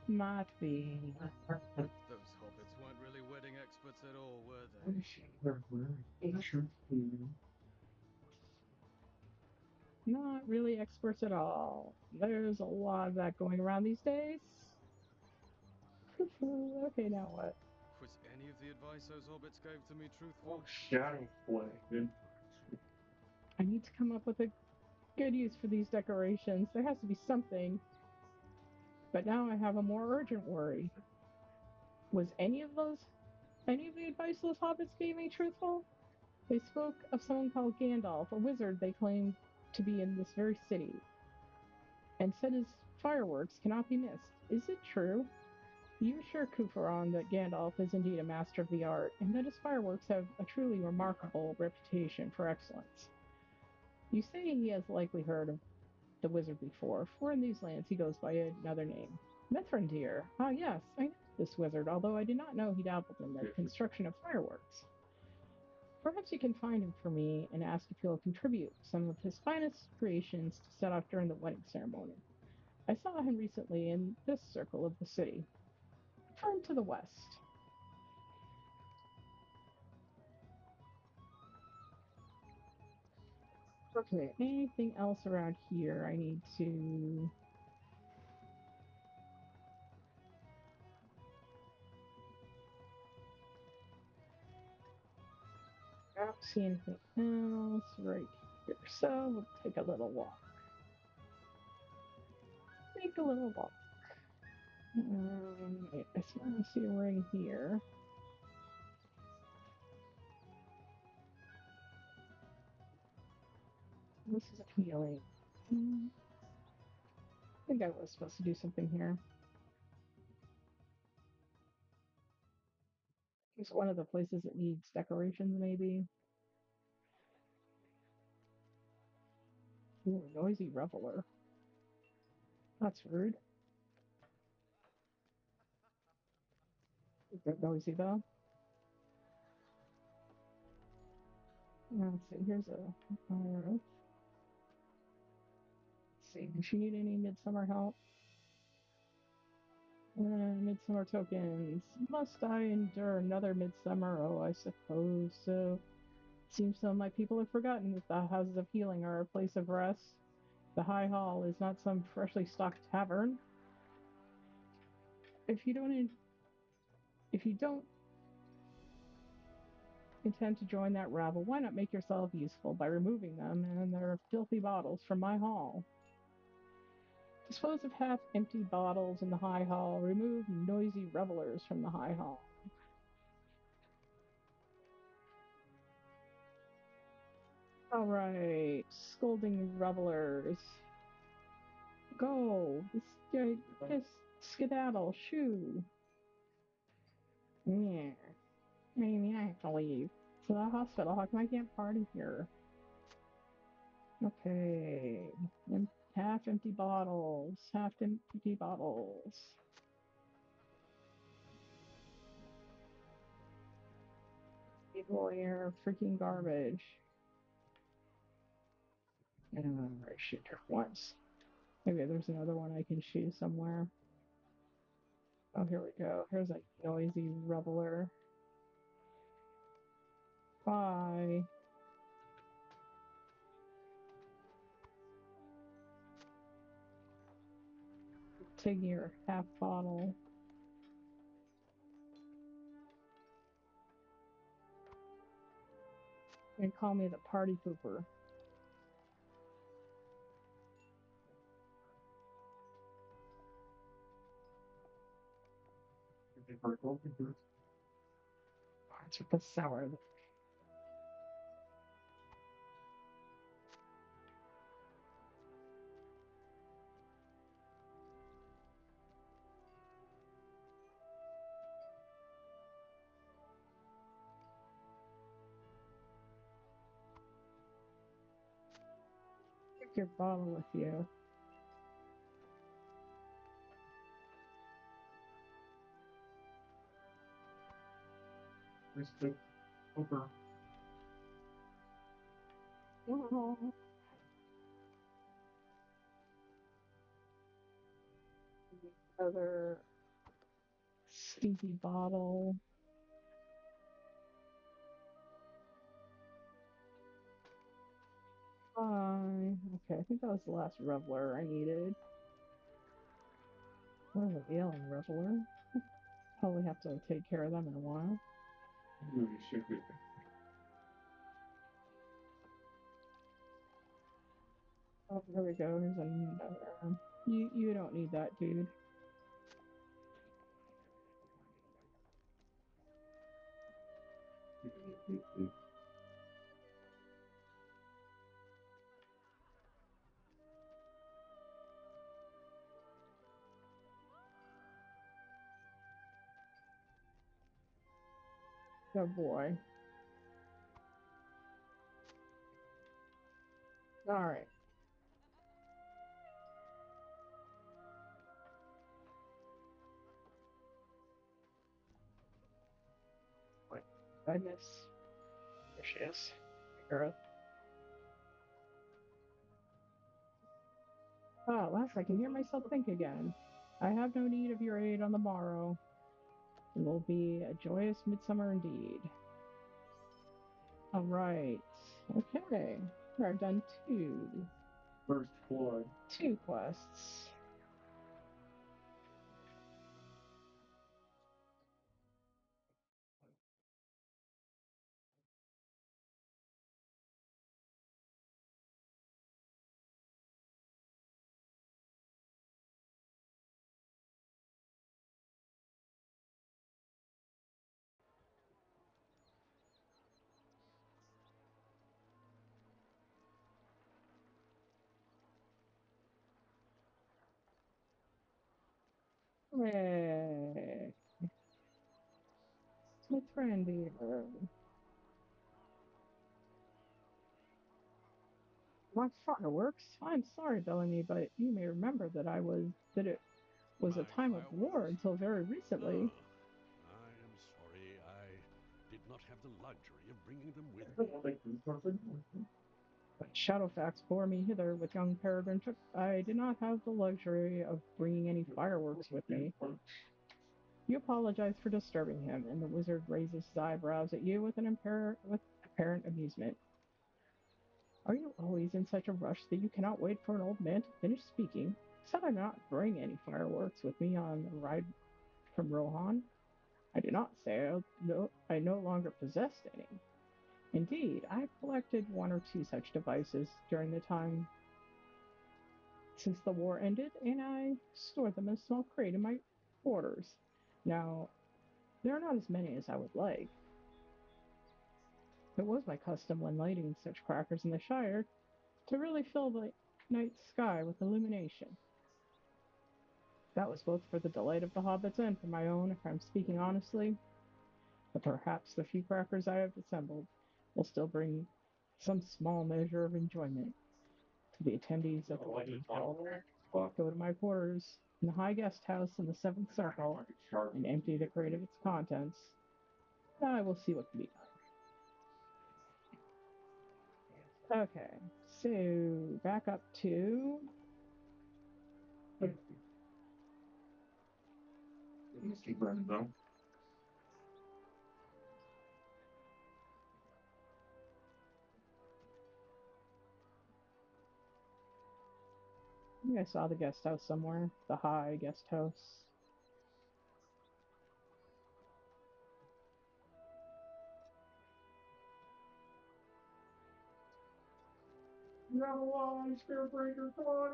Might be. Those hobbits weren't really wedding experts at all, were they? Not really experts at all. There's a lot of that going around these days. Okay, now what? Was any of the advice those hobbits gave to me truthful? Shadow Flame. I need to come up with a good use for these decorations. There has to be something. But now I have a more urgent worry. Was any of the advice those hobbits gave me truthful? They spoke of someone called Gandalf, a wizard they claimed to be in this very city, and said his fireworks cannot be missed. Is it true? You assure Kufaron that Gandalf is indeed a master of the art, and that his fireworks have a truly remarkable reputation for excellence. You say he has likely heard of the wizard before, for in these lands he goes by another name. Mithrandir. Ah, yes, I know this wizard, although I did not know he dabbled in the construction of fireworks. Perhaps you can find him for me and ask if he'll contribute some of his finest creations to set off during the wedding ceremony. I saw him recently in this circle of the city. Turn to the west. Okay, anything else around here I need to... I don't see anything else right here, so we'll take a little walk. Take a little walk. I see a ring here. This is a healing. I think I was supposed to do something here. It's one of the places that needs decorations, maybe. Ooh, noisy reveler. That's rude. Is that noisy though? Let's see. Here's a. Let's see. Does she need any midsummer help? Midsummer tokens. Must I endure another midsummer? Oh, I suppose so. Seems some of my people have forgotten that the houses of healing are a place of rest. The High Hall is not some freshly stocked tavern. If you don't content to join that rabble, why not make yourself useful by removing them and their filthy bottles from my hall? Dispose of half-empty bottles in the high hall. Remove noisy revelers from the high hall. All right, scolding revelers. Go. Just skedaddle. Shoo. Yeah. What do you mean I have to leave? To the hospital. How come I can't party here? Okay. Half-empty bottles. Half-empty bottles. People are freaking garbage. I shoot her once. Maybe there's another one I can choose somewhere. Oh, here we go. Here's a noisy reveler. Bye. Take your half bottle. And call me the party pooper. It's with the sour. Take your bottle with you. Where's the over? Oh. Other stinky bottle. Bye. Okay, I think that was the last reveler I needed. What is an alien reveler? Probably have to take care of them in a while. Really should be. Oh, here we go. Here's another. You don't need that, dude. Oh boy. All right. Wait, I miss. There she is. Girl. Ah, at last I can hear myself think again. I have no need of your aid on the morrow. It will be a joyous midsummer indeed. All right. Okay. I've done First blood. two quests. Hey, my friend here. My fireworks? I'm sorry, Bellamy, but you may remember that it was a My time of war fireworks? until very recently. Oh, I am sorry. I did not have the luxury of bringing them with me. But Shadowfax bore me hither with young Peregrine Took. I did not have the luxury of bringing any fireworks with me. You apologize for disturbing him, and the wizard raises his eyebrows at you with with apparent amusement. Are you always in such a rush that you cannot wait for an old man to finish speaking? Said I not bring any fireworks with me on the ride from Rohan. I do not say I no longer possessed any. Indeed, I've collected one or two such devices during the time since the war ended, and I store them in a small crate in my quarters. Now, there are not as many as I would like. It was my custom when lighting such crackers in the Shire to really fill the night sky with illumination. That was both for the delight of the hobbits and for my own, if I'm speaking honestly. But perhaps the few crackers I have assembled will still bring some small measure of enjoyment to the attendees of the wedding. Go to my quarters in the high guest house in the seventh circle and empty the crate of its contents. Now I will see what can be done. Okay, so back up to I think I saw the guest house somewhere. The high guest house. You have a long spear breaker cord.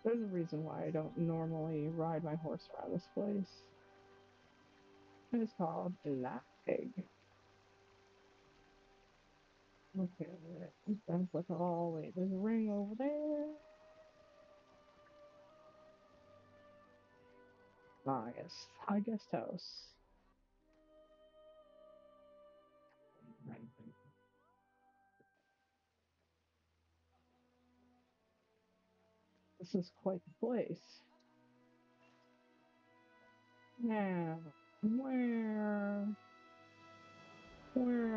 There's a reason why I don't normally ride my horse around this place. It's called Black. Okay, that's like all. Wait, there's a ring over there. Ah, yes, high guest house. This is quite the place. Now, where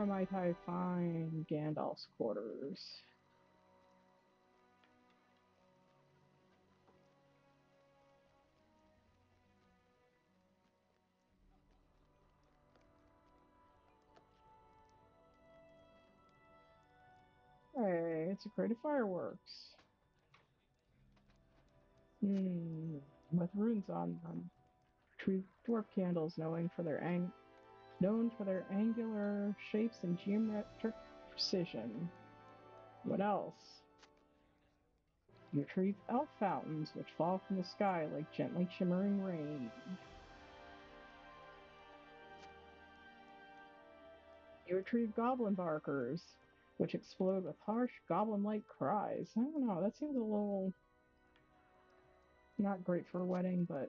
might I find Gandalf's quarters? Hey, it's a crate of fireworks. With runes on them. True dwarf candles known for their angular shapes and geometric precision. What else? You retrieve elf fountains which fall from the sky like gently shimmering rain. You retrieve goblin barkers, which explode with harsh goblin-like cries. I don't know, that seems a little not great for a wedding, but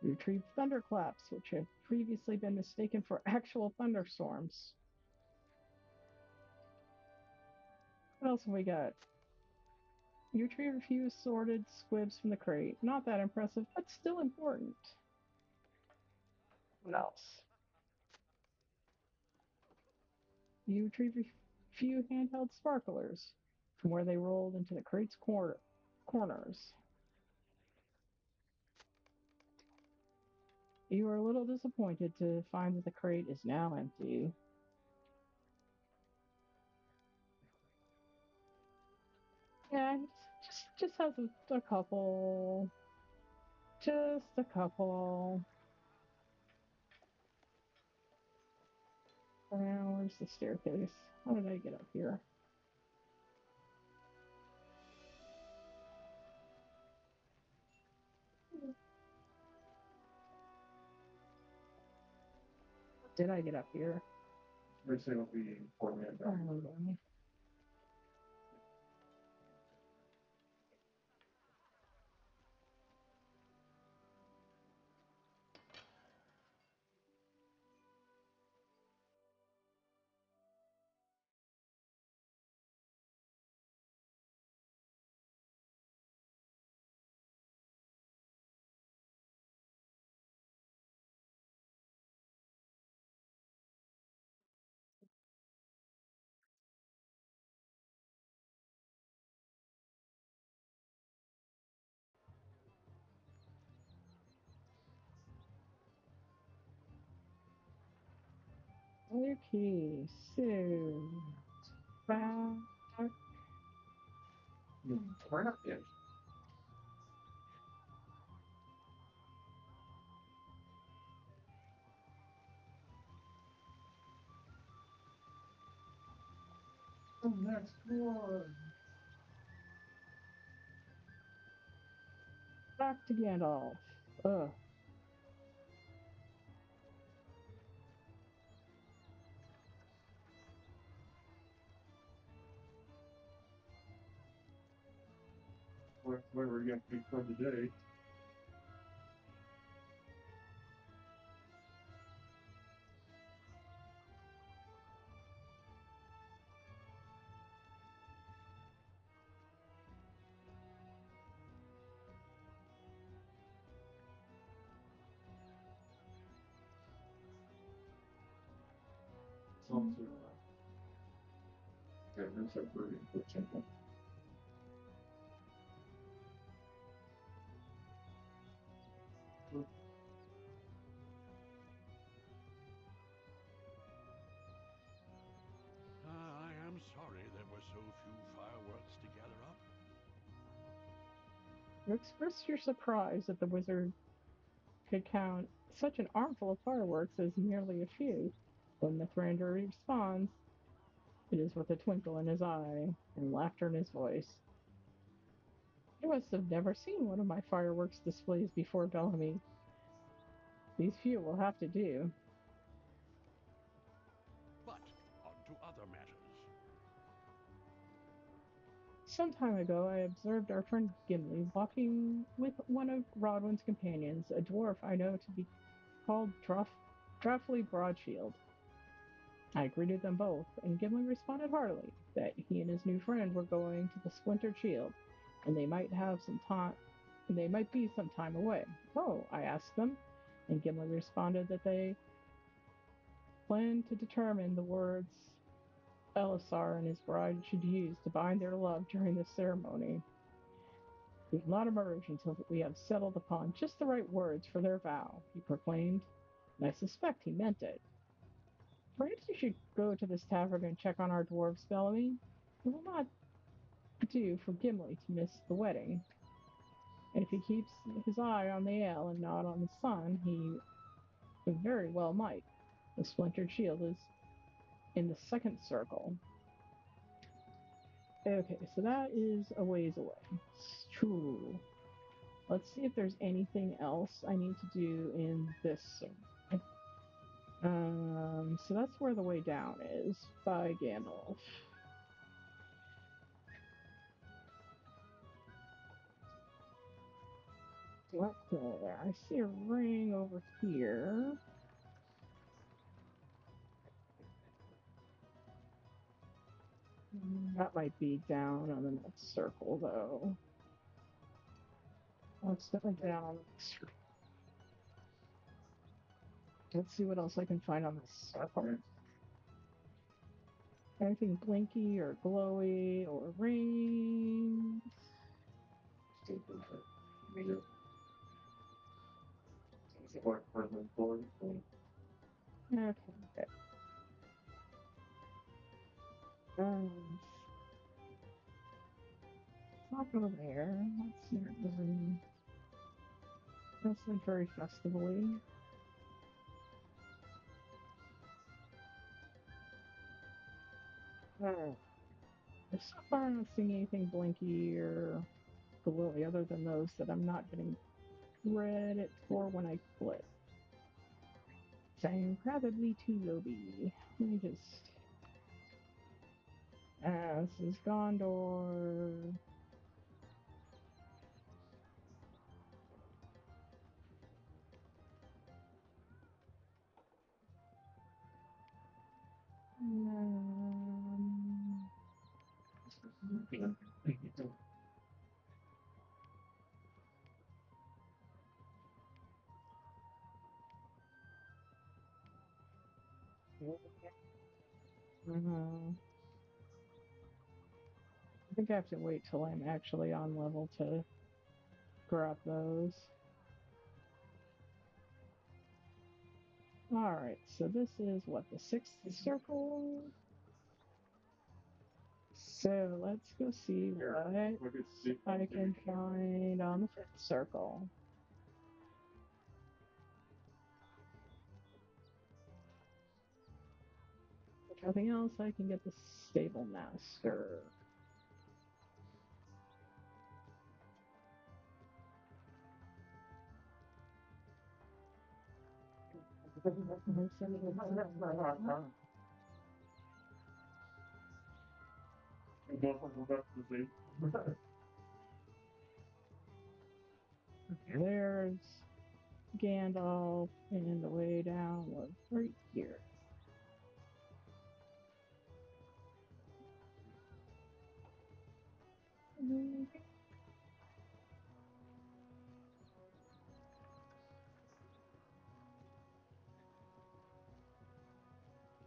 you retrieve thunderclaps, which have previously been mistaken for actual thunderstorms. What else have we got? You retrieve a few assorted squibs from the crate. Not that impressive, but still important. What else? You retrieve a few handheld sparklers from where they rolled into the crate's corners. You are a little disappointed to find that the crate is now empty. Yeah, just has a couple. Just a couple. Now, where's the staircase? How did I get up here? Did I get up here? It'll be 4 minutes. Okay, so back. We're not yet. The next one. Back to Gandalf. Ugh. Where we're going to be for the day. It's also that's a pretty important. I am sorry there were so few fireworks to gather up. You express your surprise that the wizard could count such an armful of fireworks as merely a few. When Mithrandir responds, it is with a twinkle in his eye and laughter in his voice. You must have never seen one of my fireworks displays before, Bellamy. These few will have to do. But on to other matters. Some time ago, I observed our friend Gimli walking with one of Rodwin's companions, a dwarf I know to be called Draughtley Broadshield. I greeted them both, and Gimli responded heartily that he and his new friend were going to the Splintered Shield, and they might be some time away. Oh, I asked them, and Gimli responded that they planned to determine the words Elisar and his bride should use to bind their love during the ceremony. We will not emerge until we have settled upon just the right words for their vow, he proclaimed, and I suspect he meant it. Perhaps you should go to this tavern and check on our dwarves, Bellamy. It will not do for Gimli to miss the wedding. And if he keeps his eye on the ale and not on the sun, he very well might. The Splintered Shield is in the second circle. Okay, so that is a ways away. It's true. Let's see if there's anything else I need to do in this circle. So that's where the way down is, by Gandalf. Okay, I see a ring over here. That might be down on the next circle, though. That's definitely down on the next circle. Let's see what else I can find on this circle. Anything blinky or glowy or rings? Okay. Um, it's not over there. That's not very festival-y. So far, I'm not seeing anything blinky or glowy other than those that I'm not getting credit for when I click. So I'm probably too lobby. Let me just. This is Gondor. I think I have to wait till I'm actually on level to grab those. Alright, so this is what, the sixth circle? So let's go see what I can find on the fifth circle. If nothing else, I can get the stable master. There's Gandalf, and the way down was right here.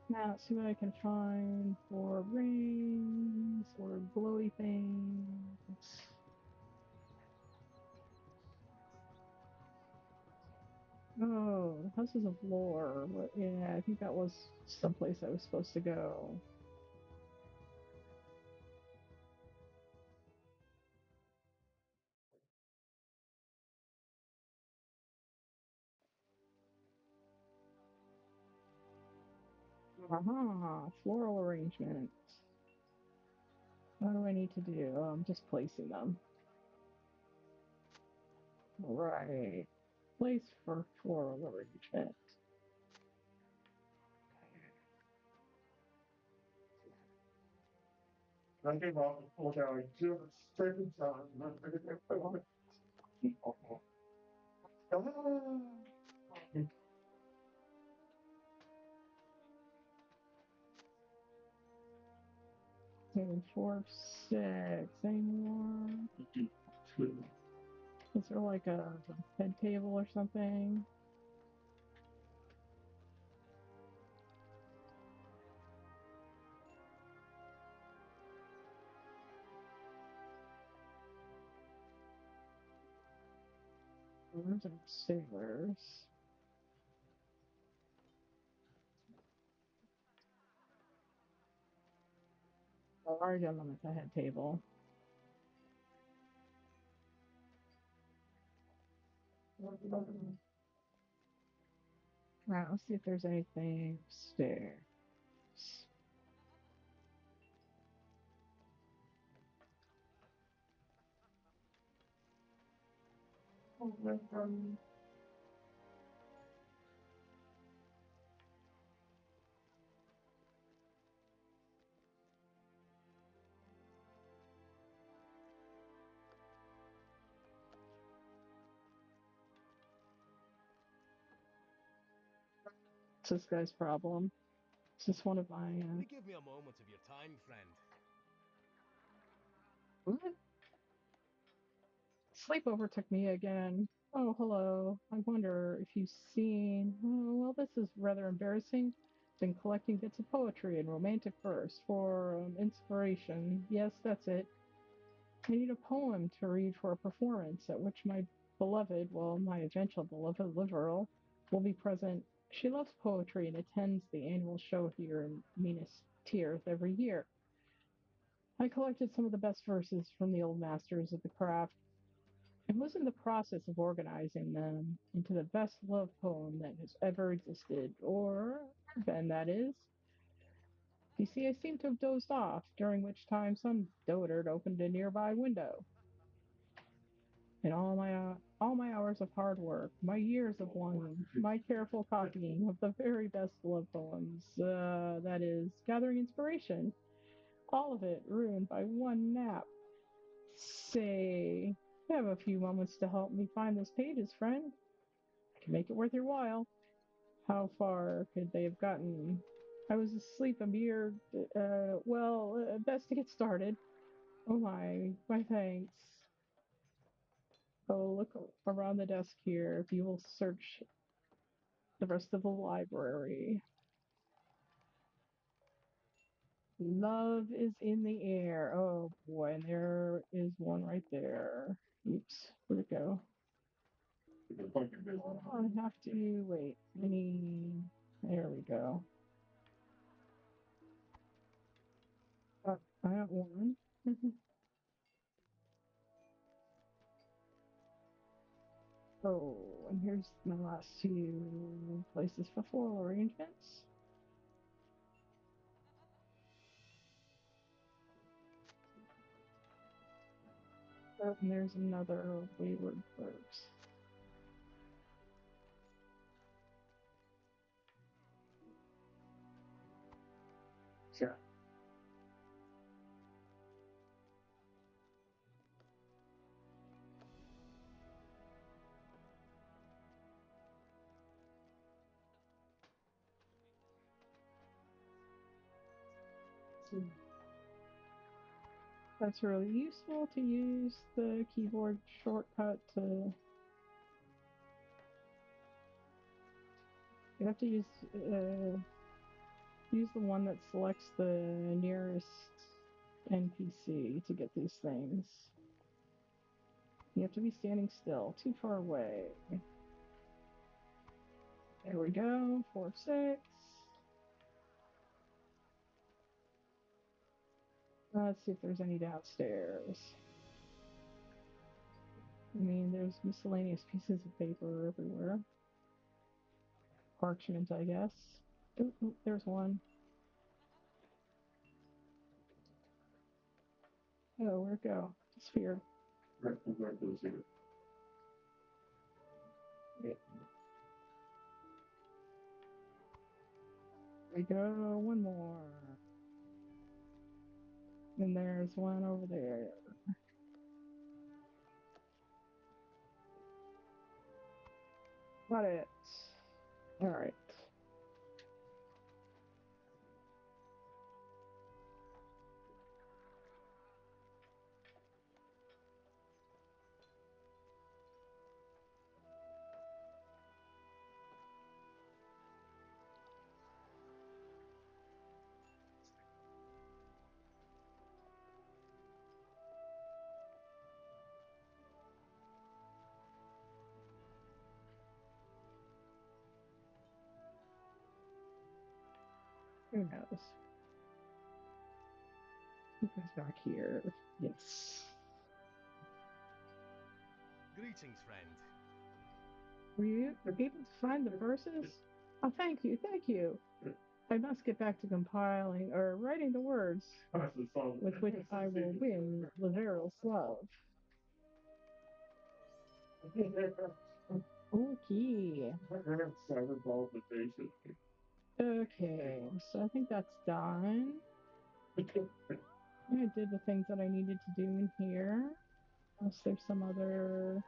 Now, let's see what I can find for rings or glowy things. Oh, the Houses of Lore. Yeah, I think that was someplace I was supposed to go. Aha, floral arrangement. What do I need to do? Oh, I'm just placing them. Right. Place for floral arrangement. I gave off the full down just second time. Seven, 4, 6. Anymore? Is there like a head table or something? There's sailors. Oh, I already done them at the head table. Right, let's see if there's anything upstairs. It's this guy's problem. It's just one of my. Only give me a moment of your time, friend. What? Sleep overtook me again. Oh, hello. I wonder if you've seen. Oh, well, this is rather embarrassing. Been collecting bits of poetry and romantic verse for inspiration. Yes, that's it. I need a poem to read for a performance at which my beloved, well, my eventual beloved Liverl, will be present. She loves poetry and attends the annual show here in Minas Tirith every year. I collected some of the best verses from the old masters of the craft and was in the process of organizing them into the best love poem that has ever existed, or been, that is. You see, I seem to have dozed off, during which time some dotard opened a nearby window. And all my hours of hard work, my years of longing, my careful copying of the very best love poems, that is, gathering inspiration, all of it ruined by one nap. Say, you have a few moments to help me find those pages, friend. I can make it worth your while. How far could they have gotten? I was asleep a mere, best to get started. Oh my thanks. Oh, look around the desk here if you will search the rest of the library. Love is in the air. Oh boy, and there is one right there. Oops, where'd it go? I have to wait. There we go. I got one. Oh, and here's my last two places for floral arrangements. Oh, and there's another Wayward Birds. Sure. That's really useful to use the keyboard shortcut to. You have to use the one that selects the nearest NPC to get these things. You have to be standing still, too far away. There we go, 4 6. Let's see if there's any downstairs. I mean, there's miscellaneous pieces of paper everywhere. Parchment, I guess. Ooh, there's one. Oh, where'd it go? Disappeared. Right. There we go, one more. And there's one over there. Got it. All right. Who knows? Who's back here? Yes. Greetings, friend. Were you able to find the verses? Oh, thank you, thank you. I must get back to compiling or writing the words with which I will win Laveril's love. Okay. Okay, so I think that's done. I did the things that I needed to do in here. Unless there's some other.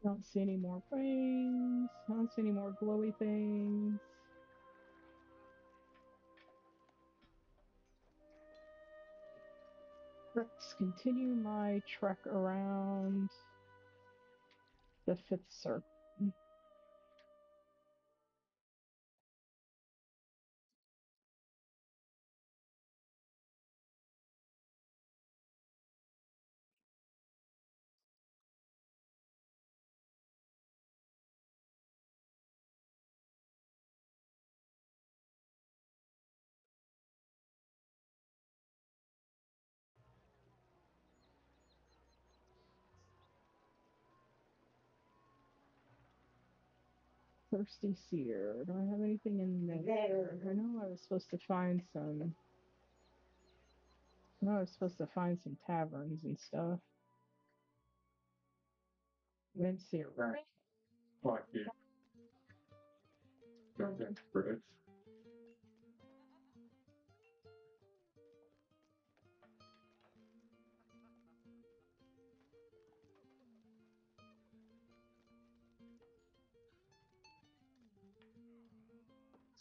I don't see any more things. I don't see any more glowy things. Let's continue my trek around the fifth circle. Thirsty Seer. Do I have anything in there? I know I was supposed to find some. I know I was supposed to find some taverns and stuff. Mint Seer. Fuck you. That's British.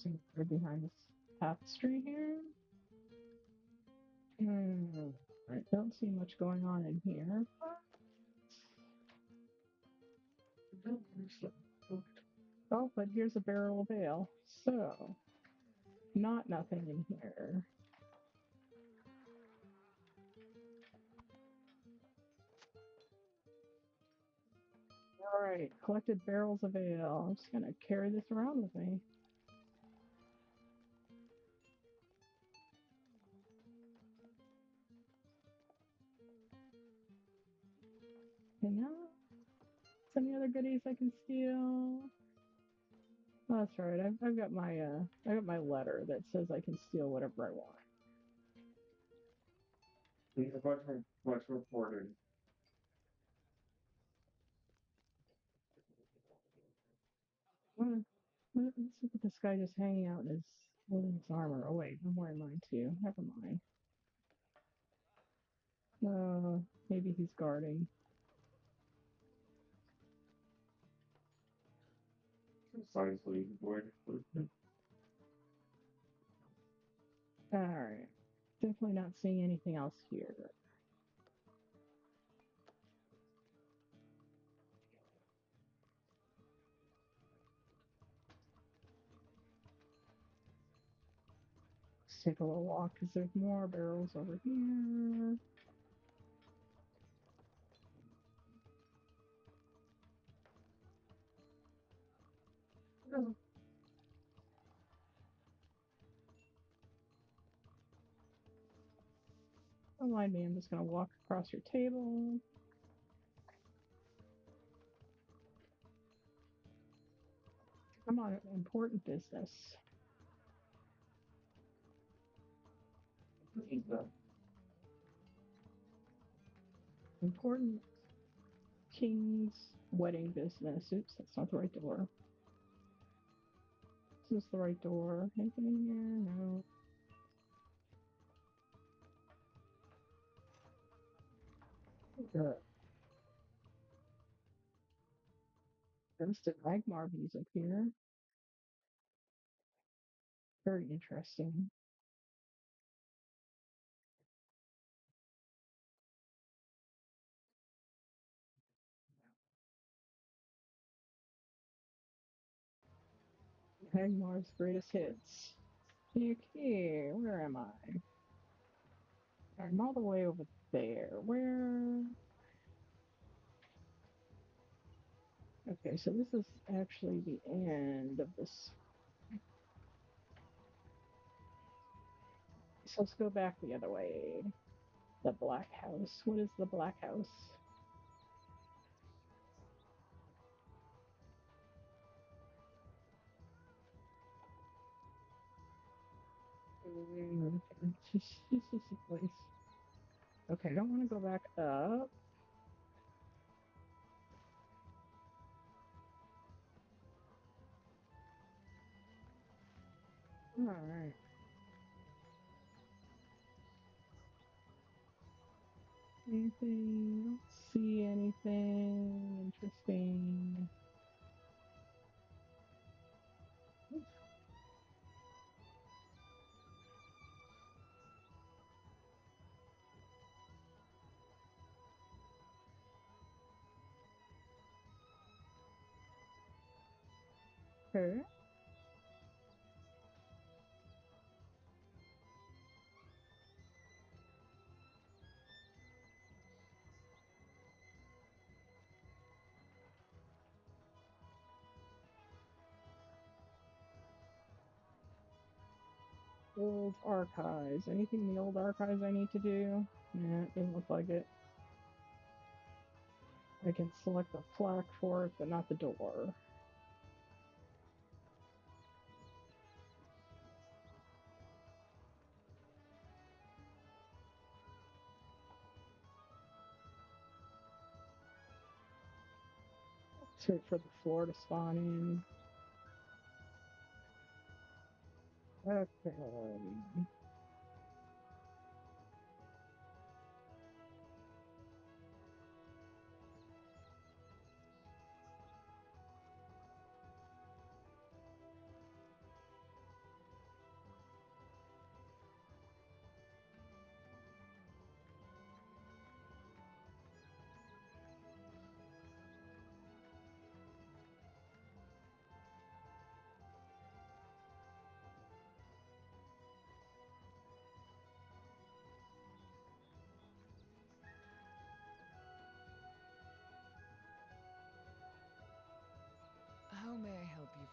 So we're behind this tapestry here. I don't see much going on in here. Oh, but here's a barrel of ale. So, nothing in here. All right, collected barrels of ale. I'm just gonna carry this around with me. Anything else? Any other goodies I can steal? Oh, that's right. I've got my letter that says I can steal whatever I want. What's reported? Let's look at this guy just hanging out in his armor. Oh wait, I'm wearing mine too. Never mind. Maybe he's guarding. Precisely. All right. Definitely not seeing anything else here. Let's take a little walk because there's more barrels over here. Don't mind me, I'm just gonna walk across your table. I'm on important business. Important king's wedding business. Oops, that's not the right door. Is this the right door? Anything in here? No. Good. Ghost of Magmar music here. Very interesting. Magmar's greatest hits. Okay, where am I? I'm all the way over there. Where? Okay, so this is actually the end of this. So let's go back the other way. The Black House. What is the Black House? This is the place. Okay, I don't want to go back up. Alright. Anything? Don't see anything interesting. Okay. Old archives. Anything in the old archives I need to do? Yeah, it doesn't look like it. I can select the plaque for it, but not the door. Let's wait for the floor to spawn in. Okay.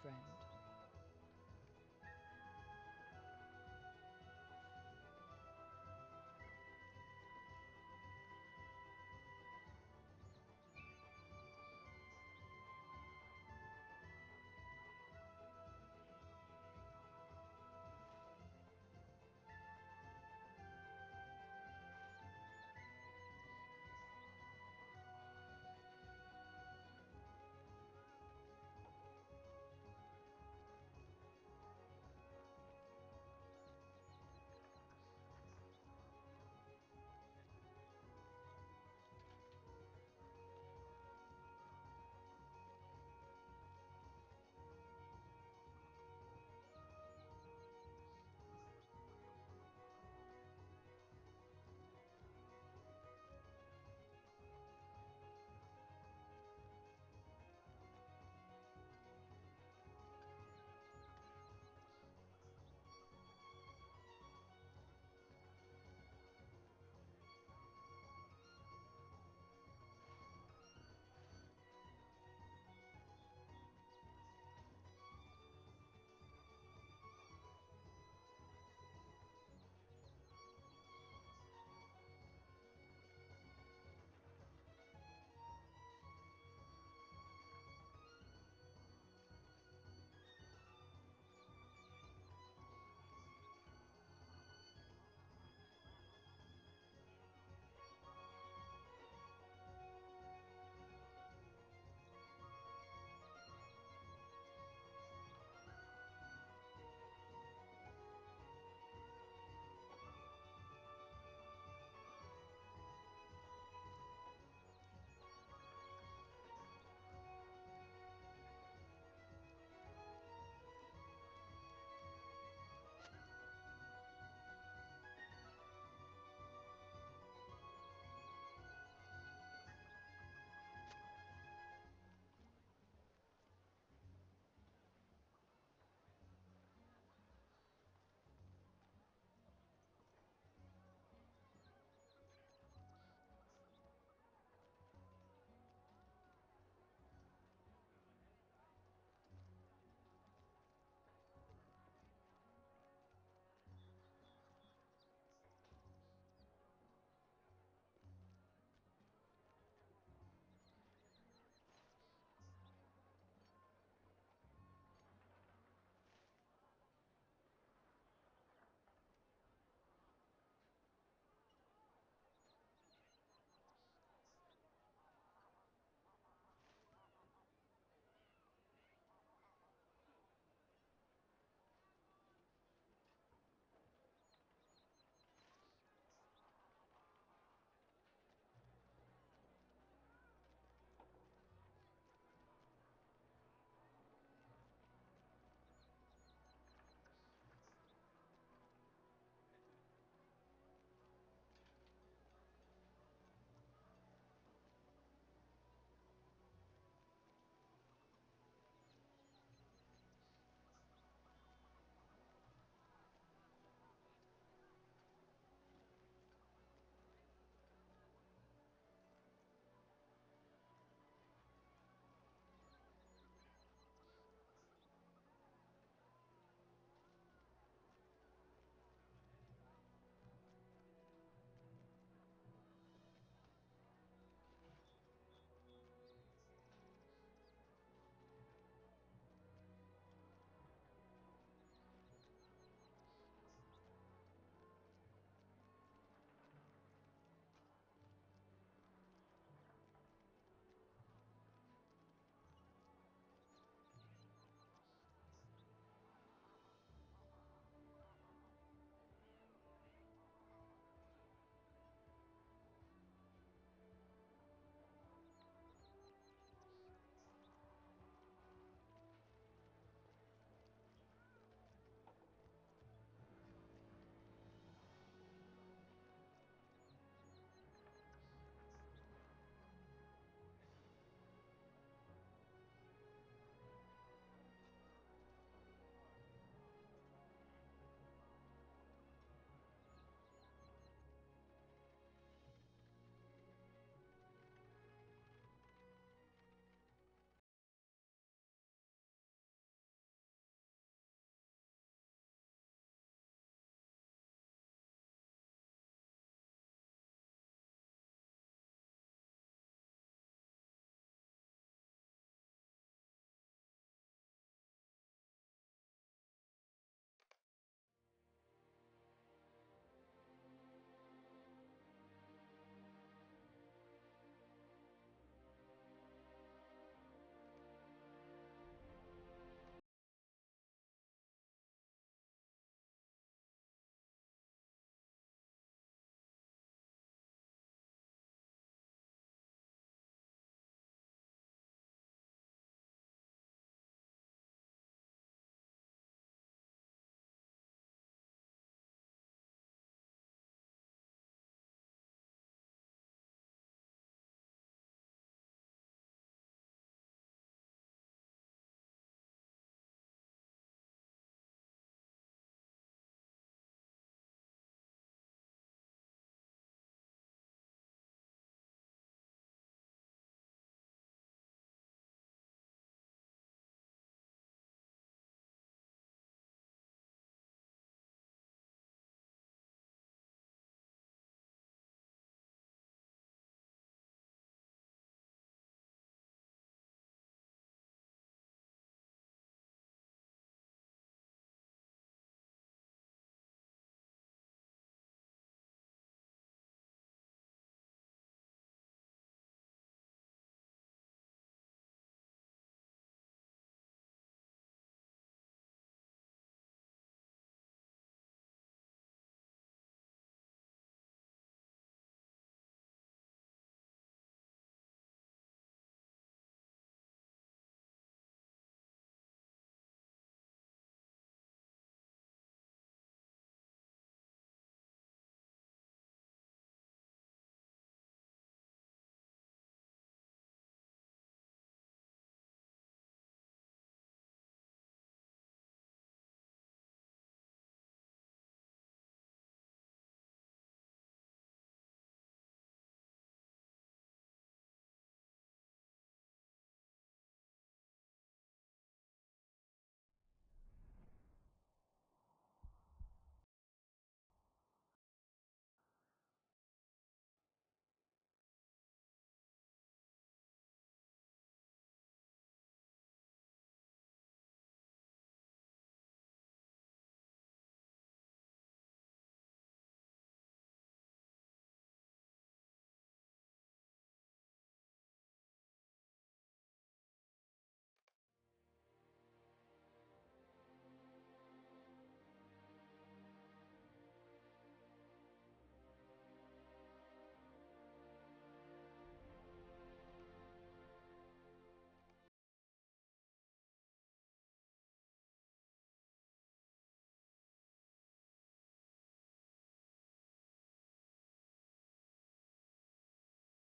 friend.